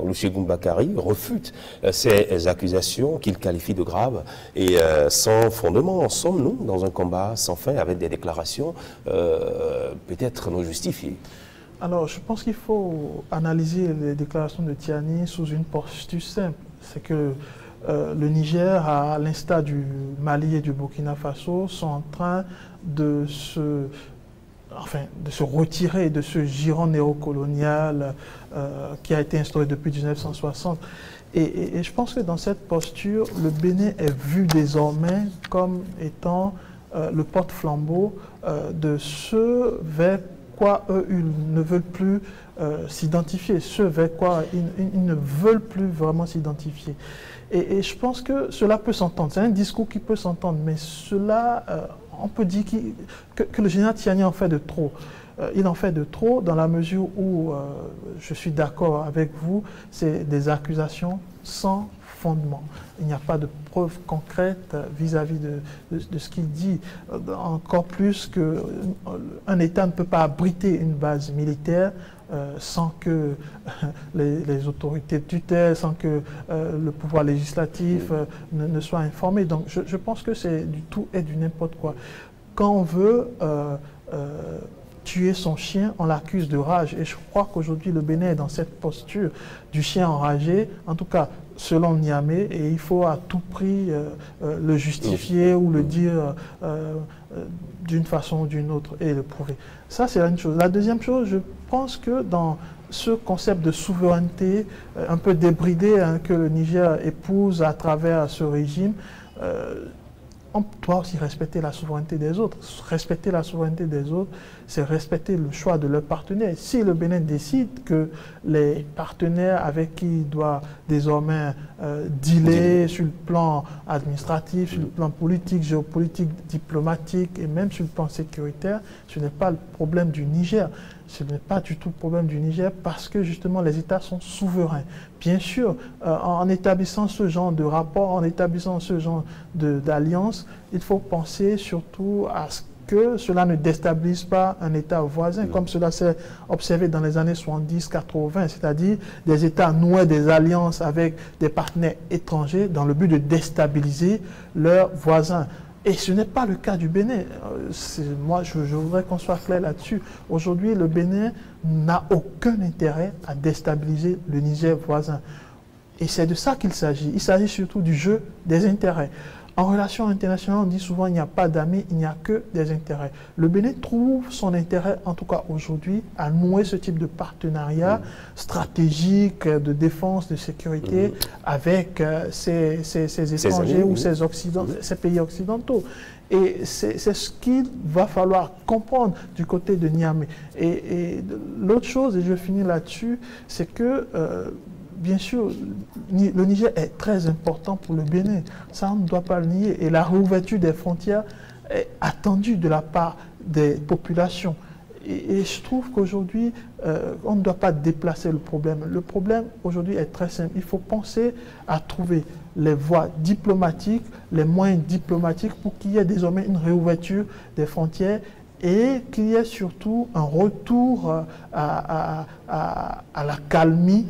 Olusegun Bakari, refute ces accusations qu'il qualifie de graves et sans fondement. Sommes-nous dans un combat sans fin avec des déclarations peut-être non justifiées? Alors, je pense qu'il faut analyser les déclarations de Tiani sous une posture simple. C'est que le Niger, à l'instar du Mali et du Burkina Faso, sont en train de se retirer de ce giron néocolonial qui a été instauré depuis 1960. Et je pense que dans cette posture, le Bénin est vu désormais comme étant le porte-flambeau de ce vers quoi eux, ils ne veulent plus s'identifier, ce vers quoi ils ne veulent plus vraiment s'identifier. Et je pense que cela peut s'entendre, c'est un discours qui peut s'entendre, mais cela, on peut dire que le général Tiani en fait de trop. Il en fait de trop dans la mesure où, je suis d'accord avec vous, c'est des accusations sans fondement. Il n'y a pas de preuves concrètes vis-à-vis de ce qu'il dit. Encore plus qu'un État ne peut pas abriter une base militaire sans que les autorités de tutelle, sans que le pouvoir législatif ne soit informé. Donc je pense que c'est du tout et du n'importe quoi. Quand on veut tuer son chien, on l'accuse de rage. Et je crois qu'aujourd'hui, le Bénin est dans cette posture du chien enragé, en tout cas selon Niamey, et il faut à tout prix le justifier ou le dire d'une façon ou d'une autre et le prouver. Ça, c'est une chose. La deuxième chose, je pense que dans ce concept de souveraineté un peu débridé que le Niger épouse à travers ce régime, on doit aussi respecter la souveraineté des autres. Respecter la souveraineté des autres, c'est respecter le choix de leurs partenaires. Si le Bénin décide que les partenaires avec qui il doit désormais dealer sur le plan administratif, sur le plan politique, géopolitique, diplomatique et même sur le plan sécuritaire, ce n'est pas le problème du Niger. Ce n'est pas du tout le problème du Niger parce que justement les États sont souverains. Bien sûr, en établissant ce genre de rapport, en établissant ce genre d'alliance, il faut penser surtout à ce que cela ne déstabilise pas un État voisin, comme cela s'est observé dans les années 70-80, c'est-à-dire des États nouaient des alliances avec des partenaires étrangers dans le but de déstabiliser leurs voisins. Et ce n'est pas le cas du Bénin. Moi, je voudrais qu'on soit clair là-dessus. Aujourd'hui, le Bénin n'a aucun intérêt à déstabiliser le Niger voisin. Et c'est de ça qu'il s'agit. Il s'agit surtout du jeu des intérêts. En relations internationales, on dit souvent qu'il n'y a pas d'amis, il n'y a que des intérêts. Le Bénin trouve son intérêt, en tout cas aujourd'hui, à nouer ce type de partenariat stratégique de défense, de sécurité avec ces étrangers ou ces pays occidentaux. Et c'est ce qu'il va falloir comprendre du côté de Niamey. Et l'autre chose, et je finis là-dessus, c'est que bien sûr, le Niger est très important pour le Bénin. Ça, on ne doit pas le nier. Et la réouverture des frontières est attendue de la part des populations. Et je trouve qu'aujourd'hui, on ne doit pas déplacer le problème. Le problème, aujourd'hui, est très simple. Il faut penser à trouver les voies diplomatiques, les moyens diplomatiques pour qu'il y ait désormais une réouverture des frontières et qu'il y ait surtout un retour la calmie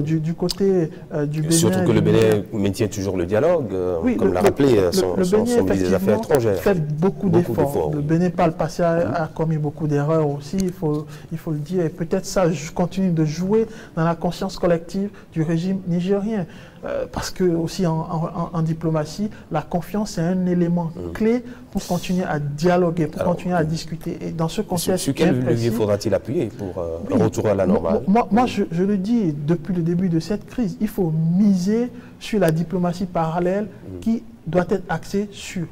du côté du Bénin. Surtout que le Bénin maintient toujours le dialogue, oui, comme l'a rappelé son ministre des Affaires étrangères. Fait beaucoup d'efforts. Le Bénin, par le passé, a commis beaucoup d'erreurs aussi, il faut le dire. Et peut-être ça continue de jouer dans la conscience collective du régime nigérien. Parce que aussi en diplomatie, la confiance est un élément clé pour continuer à dialoguer, pour continuer à discuter. Et dans ce contexte, sur quel levier faudra-t-il appuyer pour un retour à la normale? Moi je le dis depuis le début de cette crise, il faut miser sur la diplomatie parallèle qui doit être axée sur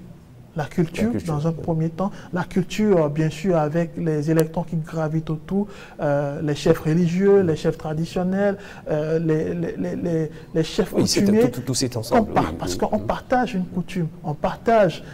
la culture dans un premier temps, la culture bien sûr avec les électrons qui gravitent autour, les chefs religieux, les chefs traditionnels, les chefs coutumiers, tout c'est ensemble. Parce qu'on partage une coutume, on partage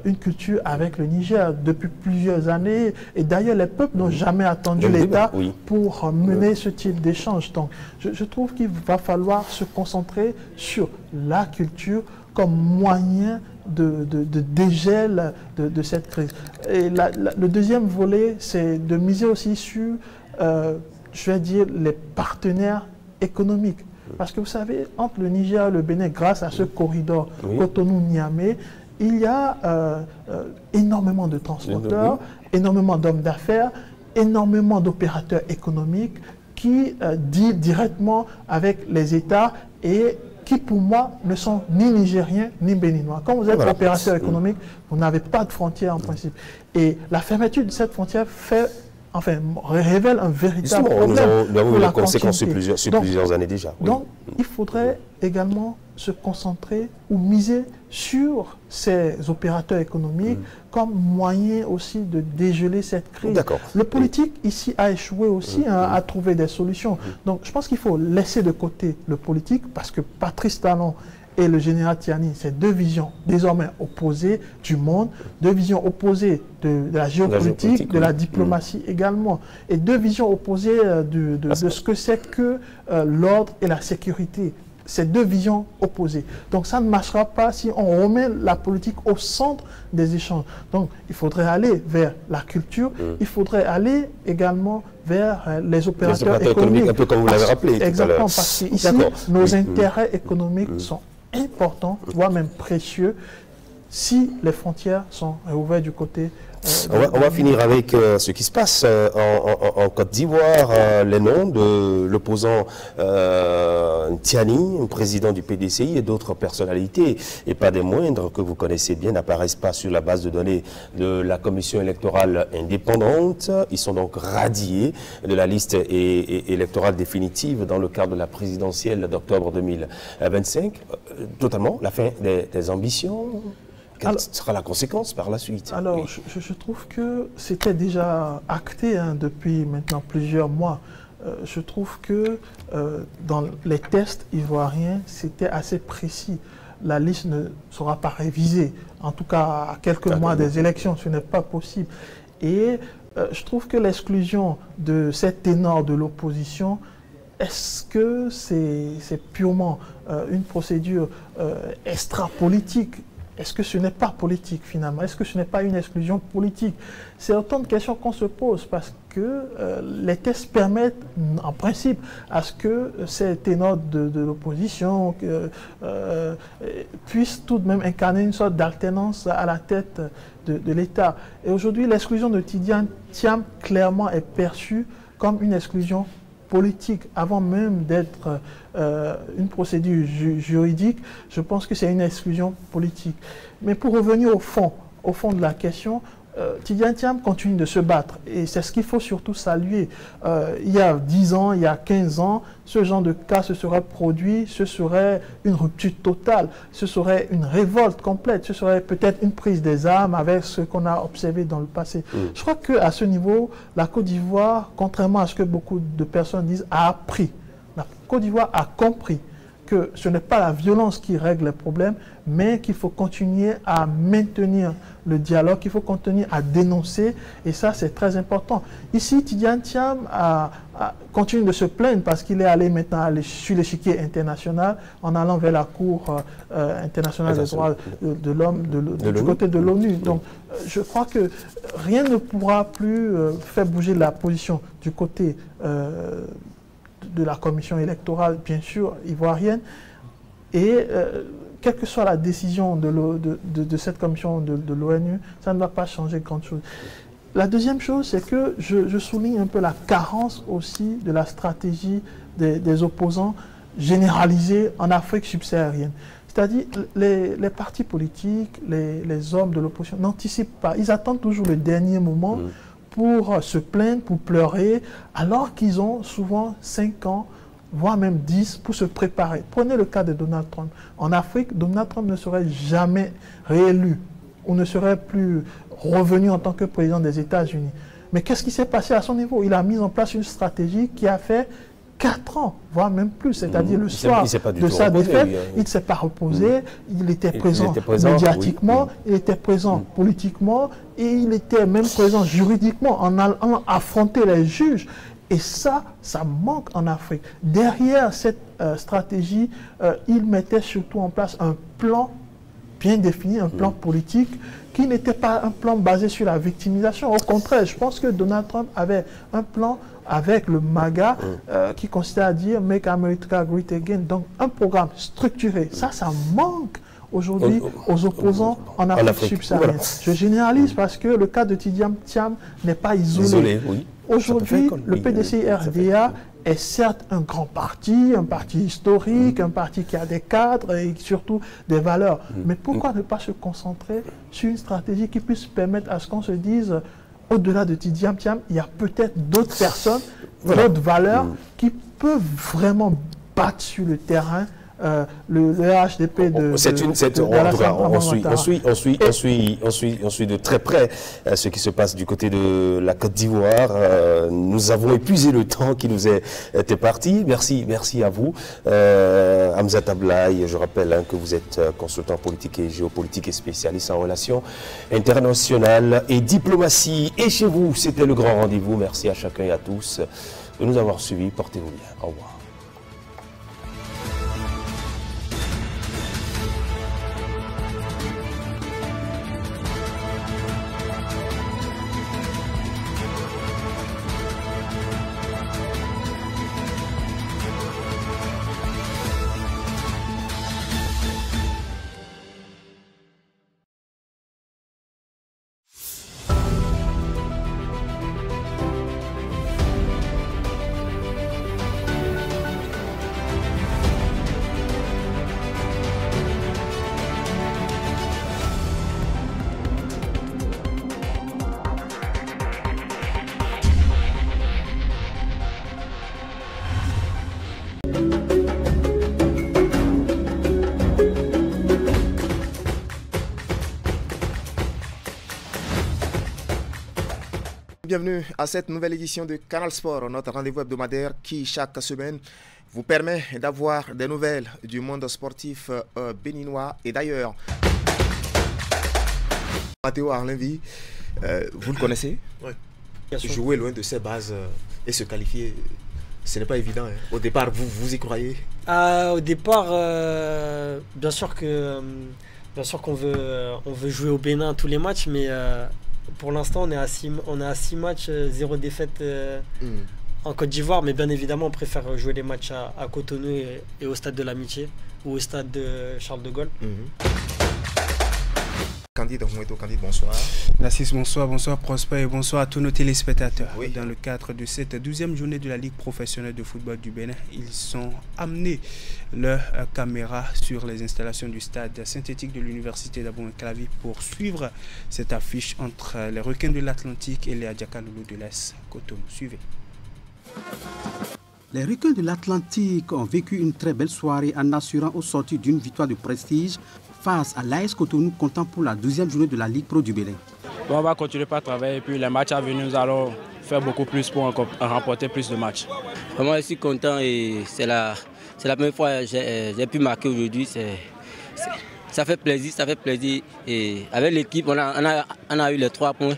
une culture avec le Niger depuis plusieurs années, et d'ailleurs les peuples n'ont jamais attendu l'État pour mener ce type d'échange. Donc je trouve qu'il va falloir se concentrer sur la culture comme moyen de dégel de cette crise. Et le deuxième volet, c'est de miser aussi sur, je vais dire, les partenaires économiques. Parce que vous savez, entre le Niger et le Bénin, grâce à ce corridor Cotonou-Niamey, il y a énormément de transporteurs, énormément d'hommes d'affaires, énormément d'opérateurs économiques qui dealent directement avec les États et qui pour moi ne sont ni nigériens ni béninois. Quand vous êtes opérateur économique, vous n'avez pas de frontière en principe. Et la fermeture de cette frontière révèle un véritable problème. Nous avons eu les conséquences sur plusieurs années déjà. Donc, il faudrait également se concentrer ou miser sur ces opérateurs économiques comme moyen aussi de dégeler cette crise. Le politique ici a échoué aussi à trouver des solutions. Donc je pense qu'il faut laisser de côté le politique parce que Patrice Talon et le général Tiani, c'est deux visions désormais opposées du monde, deux visions opposées de la géopolitique, de la diplomatie également, et deux visions opposées de ce que c'est que l'ordre et la sécurité. Ces deux visions opposées. Donc ça ne marchera pas si on remet la politique au centre des échanges. Donc il faudrait aller vers la culture, il faudrait aller également vers les opérateurs économiques. Un peu comme vous l'avez rappelé. Exactement, parce qu'ici, nos intérêts économiques sont importants, voire même précieux, si les frontières sont réouvertes du côté... On va finir avec ce qui se passe en Côte d'Ivoire, les noms de l'opposant Tiani, président du PDCI, et d'autres personnalités, et pas des moindres que vous connaissez bien, n'apparaissent pas sur la base de données de la commission électorale indépendante. Ils sont donc radiés de la liste électorale définitive dans le cadre de la présidentielle d'octobre 2025. Totalement la fin des ambitions. Quelle sera la conséquence par la suite? Alors, je trouve que c'était déjà acté depuis maintenant plusieurs mois. Je trouve que dans les tests ivoiriens, c'était assez précis. La liste ne sera pas révisée. En tout cas, à quelques mois des élections, ce n'est pas possible. Et je trouve que l'exclusion de cet ténor de l'opposition, est-ce que c'est purement une procédure extra-politique? Est-ce que ce n'est pas politique finalement? Est-ce que ce n'est pas une exclusion politique? C'est autant de questions qu'on se pose parce que les tests permettent en principe à ce que ces ténors de l'opposition puissent tout de même incarner une sorte d'alternance à la tête de l'État. Et aujourd'hui, l'exclusion de Tidjane Thiam clairement est perçue comme une exclusion politique, avant même d'être une procédure juridique. Je pense que c'est une exclusion politique. Mais pour revenir au fond de la question, Tidjane Thiam continue de se battre et c'est ce qu'il faut surtout saluer. Il y a 10 ans, il y a 15 ans, ce genre de cas se serait produit, ce serait une rupture totale, ce serait une révolte complète, ce serait peut-être une prise des armes avec ce qu'on a observé dans le passé. Je crois qu'à ce niveau, la Côte d'Ivoire, contrairement à ce que beaucoup de personnes disent, a appris. La Côte d'Ivoire a compris que ce n'est pas la violence qui règle les problèmes, mais qu'il faut continuer à maintenir le dialogue, qu'il faut continuer à dénoncer, et ça c'est très important. Ici, Tidjane Thiam continue de se plaindre parce qu'il est allé maintenant sur l'échiquier international en allant vers la Cour internationale des droits de l'homme du côté de l'ONU. Donc je crois que rien ne pourra plus faire bouger la position du côté de la commission électorale, bien sûr, ivoirienne, et quelle que soit la décision de cette commission de l'ONU, ça ne va pas changer grand chose. La deuxième chose, c'est que je souligne un peu la carence aussi de la stratégie des opposants généralisée en Afrique subsaharienne. C'est-à-dire, les partis politiques, les hommes de l'opposition n'anticipent pas. Ils attendent toujours le dernier moment pour se plaindre, pour pleurer, alors qu'ils ont souvent 5 ans, voire même 10, pour se préparer. Prenez le cas de Donald Trump. En Afrique, Donald Trump ne serait jamais réélu ou ne serait plus revenu en tant que président des États-Unis. Mais qu'est-ce qui s'est passé à son niveau? Il a mis en place une stratégie qui a fait 4 ans, voire même plus, c'est-à-dire le soir de sa défaite, il ne s'est pas reposé, il était présent médiatiquement, il était présent politiquement, et il était même présent juridiquement en allant affronter les juges. Et ça manque en Afrique. Derrière cette stratégie, il mettait surtout en place un plan bien défini, un plan politique qui n'était pas un plan basé sur la victimisation. Au contraire, je pense que Donald Trump avait un plan avec le MAGA qui consistait à dire « Make America Great Again », donc un programme structuré. Ça manque aujourd'hui aux opposants en Afrique subsaharienne. Voilà. Je généralise parce que le cas de Tidjane Thiam n'est pas isolé. Aujourd'hui, le PDCI-RDA est certes un grand parti, un parti historique, un parti qui a des cadres et surtout des valeurs. Mais pourquoi ne pas se concentrer sur une stratégie qui puisse permettre à ce qu'on se dise, au-delà de Tidjane Thiam, il y a peut-être d'autres personnes, d'autres valeurs qui peuvent vraiment battre sur le terrain le HDP on suit de très près ce qui se passe du côté de la Côte d'Ivoire. Nous avons épuisé le temps qui nous était parti. Merci à vous. Hamza Tablaï, je rappelle que vous êtes consultant politique et géopolitique et spécialiste en relations internationales et diplomatie. Et chez vous, c'était le grand rendez-vous. Merci à chacun et à tous de nous avoir suivis. Portez-vous bien. Au revoir. Bienvenue à cette nouvelle édition de Canal Sport, notre rendez-vous hebdomadaire qui, chaque semaine, vous permet d'avoir des nouvelles du monde sportif béninois et d'ailleurs. Matteo Arlenvi, vous le connaissez? Oui. Jouer loin de ses bases et se qualifier, ce n'est pas évident. Hein. Au départ, vous y croyez? Au départ, bien sûr qu'on veut jouer au Bénin tous les matchs, mais pour l'instant, on est à 6 matchs, 0 défaite en Côte d'Ivoire, mais bien évidemment, on préfère jouer les matchs à Cotonou et au Stade de l'Amitié ou au Stade de Charles de Gaulle. Candide, bonsoir. Narcisse, bonsoir Prosper et bonsoir à tous nos téléspectateurs. Oui. Dans le cadre de cette 12e journée de la Ligue professionnelle de football du Bénin, ils sont amenés leurs caméras sur les installations du stade synthétique de l'université d'Abou-Clavi pour suivre cette affiche entre les Requins de l'Atlantique et les Adjaka-Loulou de l'Est. Cotonou, suivez. Les Requins de l'Atlantique ont vécu une très belle soirée en assurant au sortir d'une victoire de prestige face à l'AS Cotonou, comptant pour la 12e journée de la Ligue Pro du Bénin. Bon, on va continuer par travailler et puis les matchs à venir, nous allons faire beaucoup plus pour remporter plus de matchs. Vraiment, je suis content et c'est la c'est la première fois que j'ai pu marquer aujourd'hui. Ça fait plaisir, ça fait plaisir. Et avec l'équipe, on a eu les 3 points.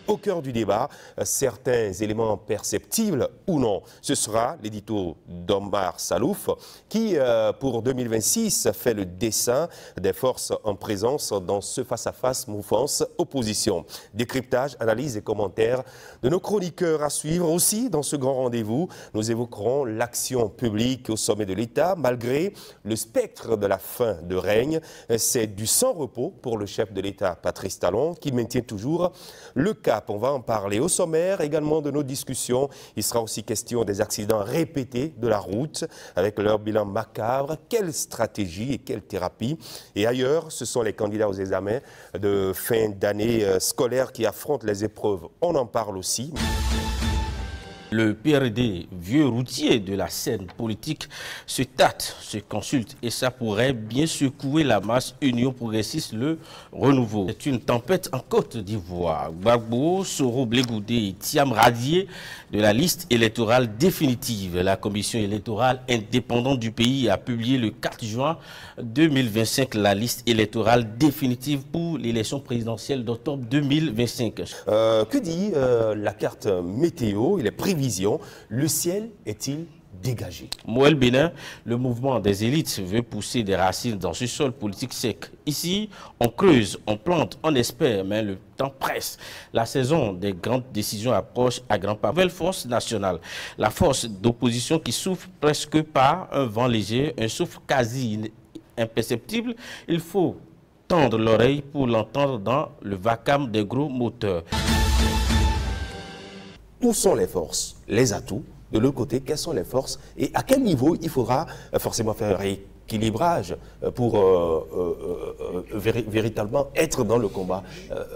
Au cœur du débat, certains éléments perceptibles ou non. Ce sera l'édito d'Omar Salouf qui, pour 2026, fait le dessin des forces en présence dans ce face-à-face mouvance-opposition. Décryptage, analyse et commentaires de nos chroniqueurs à suivre aussi dans ce grand rendez-vous. Nous évoquerons l'action publique au sommet de l'État malgré le spectre de la fin de règne. C'est du sans-repos pour le chef de l'État, Patrice Talon, qui maintient toujours le cap. On va en parler au sommaire également de nos discussions. Il sera aussi question des accidents répétés de la route avec leur bilan macabre. Quelle stratégie et quelle thérapie? Et ailleurs, ce sont les candidats aux examens de fin d'année scolaire qui affrontent les épreuves. On en parle aussi. Le PRD, vieux routier de la scène politique, se tâte, se consulte et ça pourrait bien secouer la masse Union progressiste, le renouveau. C'est une tempête en Côte d'Ivoire. Gbagbo, Soro Blegoudé et Thiam radiés de la liste électorale définitive. La commission électorale indépendante du pays a publié le 4 juin 2025 la liste électorale définitive pour l'élection présidentielle d'octobre 2025. Que dit la carte météo? Il est prévision. Le ciel est-il dégagé? Moël Bénin, le mouvement des élites veut pousser des racines dans ce sol politique sec. Ici, on creuse, on plante, on espère, mais le temps presse. La saison des grandes décisions approche à grands pas. Nouvelle force nationale, la force d'opposition qui souffle presque par un vent léger, un souffle quasi imperceptible. Il faut tendre l'oreille pour l'entendre dans le vacarme des gros moteurs. Où sont les forces, les atouts? De l'autre côté, quelles sont les forces et à quel niveau il faudra forcément faire un rééquilibrage pour véritablement être dans le combat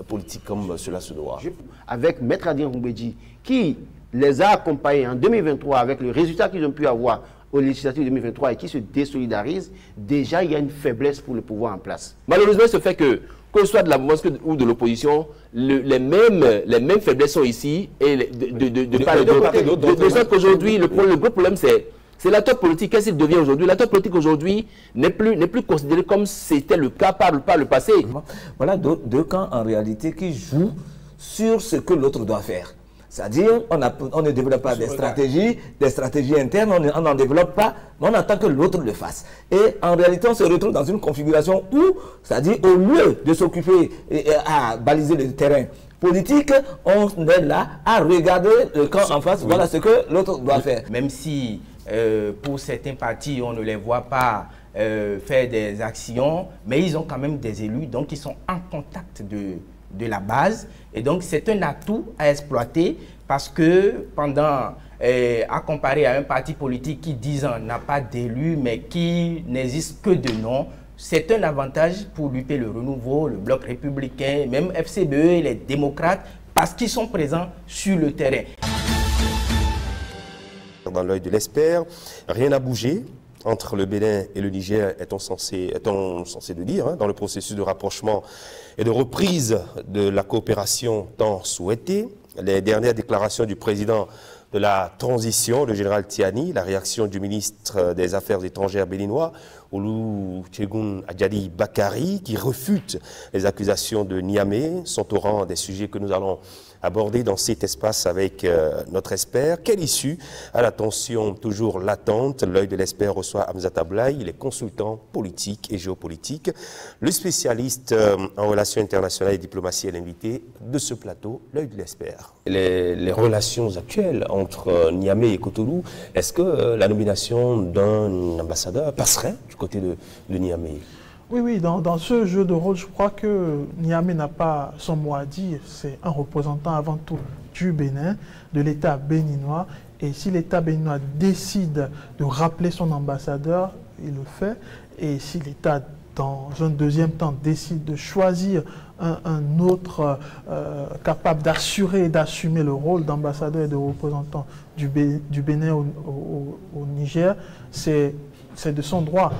politique comme cela se doit? Avec Maître Adrien Roumbédi, qui les a accompagnés en 2023 avec le résultat qu'ils ont pu avoir aux législatives 2023 et qui se désolidarisent, déjà il y a une faiblesse pour le pouvoir en place. Malheureusement, ce fait que ce soit de la mouvance ou de l'opposition, les mêmes faiblesses sont ici et de part et d'autre. De sorte qu'aujourd'hui, le gros problème, c'est l'acteur politique. Qu'est-ce qu'il devient aujourd'hui? L'acteur politique aujourd'hui n'est plus considéré comme c'était le cas par le passé. Voilà deux camps en réalité qui jouent sur ce que l'autre doit faire. C'est-à-dire, on ne développe pas des stratégies internes, on n'en développe pas, mais on attend que l'autre le fasse. Et en réalité, on se retrouve dans une configuration où, c'est-à-dire, au lieu de s'occuper à baliser le terrain politique, on est là à regarder le camp en face, voilà ce que l'autre doit faire. Même si, pour certains partis, on ne les voit pas faire des actions, mais ils ont quand même des élus, donc ils sont en contact de la base. Et donc, c'est un atout à exploiter parce que à comparer à un parti politique qui, 10 ans, n'a pas d'élu, mais qui n'existe que de nom, c'est un avantage pour lutter le renouveau, le bloc républicain, même FCBE et les démocrates, parce qu'ils sont présents sur le terrain. Dans l'œil de l'expert, rien n'a bougé entre le Bénin et le Niger, est-on censé le dire, dans le processus de rapprochement et de reprise de la coopération tant souhaitée. Les dernières déclarations du président de la transition, le général Tiani, la réaction du ministre des Affaires étrangères béninois, Olusegun Adjadi Bakari, qui refute les accusations de Niamey, sont au rang des sujets que nous allons aborder dans cet espace avec notre expert. Quelle issue à l'attention toujours latente? L'œil de l'expert reçoit Hamzat Ablaï, il est consultant politique et géopolitique. Le spécialiste en relations internationales et diplomatie est l'invité de ce plateau, l'œil de l'expert. Les relations actuelles entre Niamey et Cotonou, est-ce que la nomination d'un ambassadeur passerait du côté de Niamey? Oui, dans ce jeu de rôle, je crois que Niamey n'a pas son mot à dire. C'est un représentant avant tout du Bénin, de l'État béninois. Et si l'État béninois décide de rappeler son ambassadeur, il le fait. Et si l'État, dans un deuxième temps, décide de choisir un autre capable d'assurer et d'assumer le rôle d'ambassadeur et de représentant du Bénin au Niger, c'est c'est de son droit.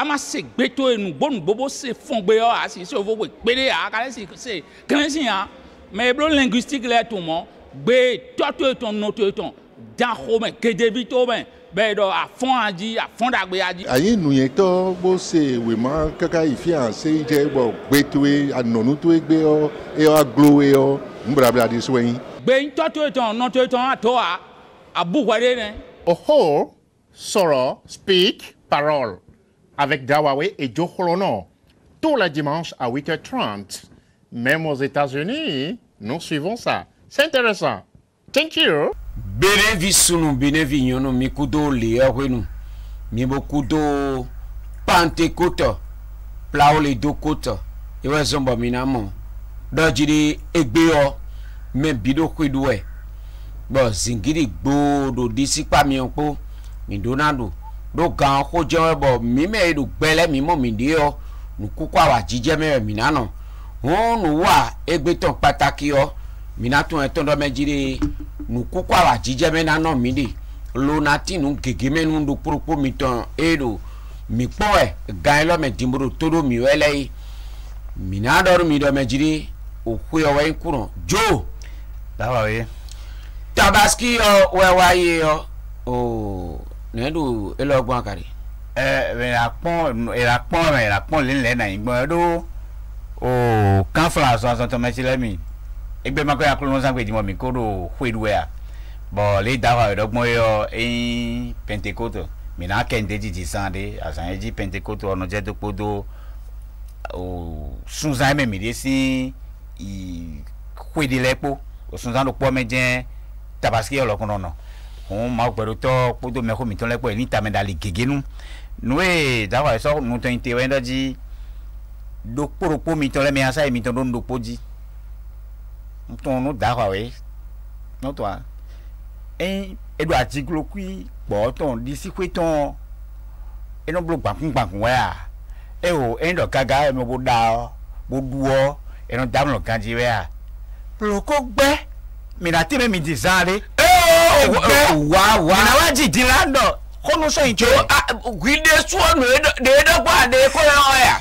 ama se gbeto enu gbonu bobo se fon gbe o asi se ovo pere a kale se krensin ya mais blo linguistique le tout mon gbe toto ton noto ton dan home ke debito ben be do a fon adi a fon dagbe adi ayin nu yen to bo se we ma kaka ifi an se je bo gbeto e anonu to gbe o e o aglo e o mbra di so yin gbe toto ton noto ton ato a buware ne oho soro speak parole avec Dawawe et Joe Holono, tous les dimanches à 8h30. Même aux États-Unis, nous suivons ça. C'est intéressant. Thank you. Benevisunu, benevinyono, mikudo leerwenu, mibokudo pantekoto, plaole dokoto, ewe zomba minamo, dojiri egbeo, men bido kwidwe, bo zingiri gbo do disipa mionpo, mindonado, do gan ko je bo mi me do gbele mi mo mi de o nuku kwa wa jije me mi na no won nu wa egbe ton pataki o mi na tun e ton do mejire nuku kwa wa jije me na no mi de lo na ti nu gege me nu do propo mi ton e do mi po e gan lo me dimburo todo mi wele mi na do mi do mejire o ku o we kuro jo dawa we tabaski o we wa ye o Nedu elogbo akari la pon le na igbo do o kan France so to me sile mi egbe ma ko ya kulo san pe di mo mi ko do hweduwe a bo le dawa edogbon yo Pentecote mi na kende di sande asan eji Pentecote ono je to podo o sunzan me mi de si i hwedilepo o sunzan do po mejen tabaski olokun no on ma gbero to podo me ko mi ton lepo ni ta me dali gegenu noe dawa so no to inte wenda ji do poropo mi ton le me asa mi ton do poji ton no dawa we no to a edo atiglo kui bo ton di si kweton e no blo gbakun we a e o endo kaga e mo bo da bo duo e no da no kanji we a lo ko gbe mi na ti me mi disare wa na waji dilando kono so injo gwide suo no de pa de ko ya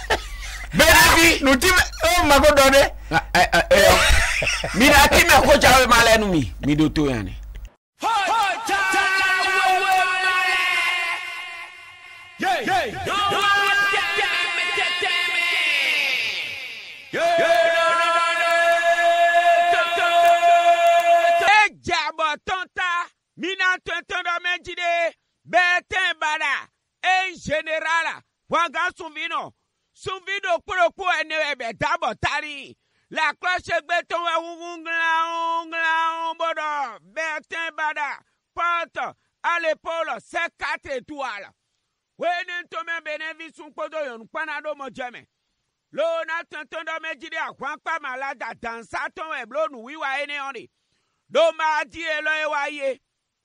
bebi no ti o magodo de mi na ti me ko jawe malenu mi do to yan Mina tentando menjide beten bada en general wanga sumvino pro ene dabo tari la cloche beton ungla bodo beten bada porte à l'épaule c'est 4 étoiles wenen to me benevisun podo yon panado mo jeme lo na tentando menjide akwanpa malada dansa ton e blo nu wiwa ene oni do ma di elo e waye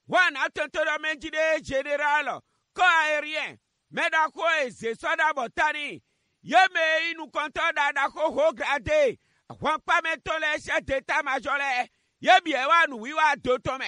One attention de général, corps aérien, mais d'accord, c'est ça d'abord tani. Yeme, il nous compte d'accord, haut gradé. Juan pas mettre les chefs d'état-major. Yebie, nous, oui, à deux tomes.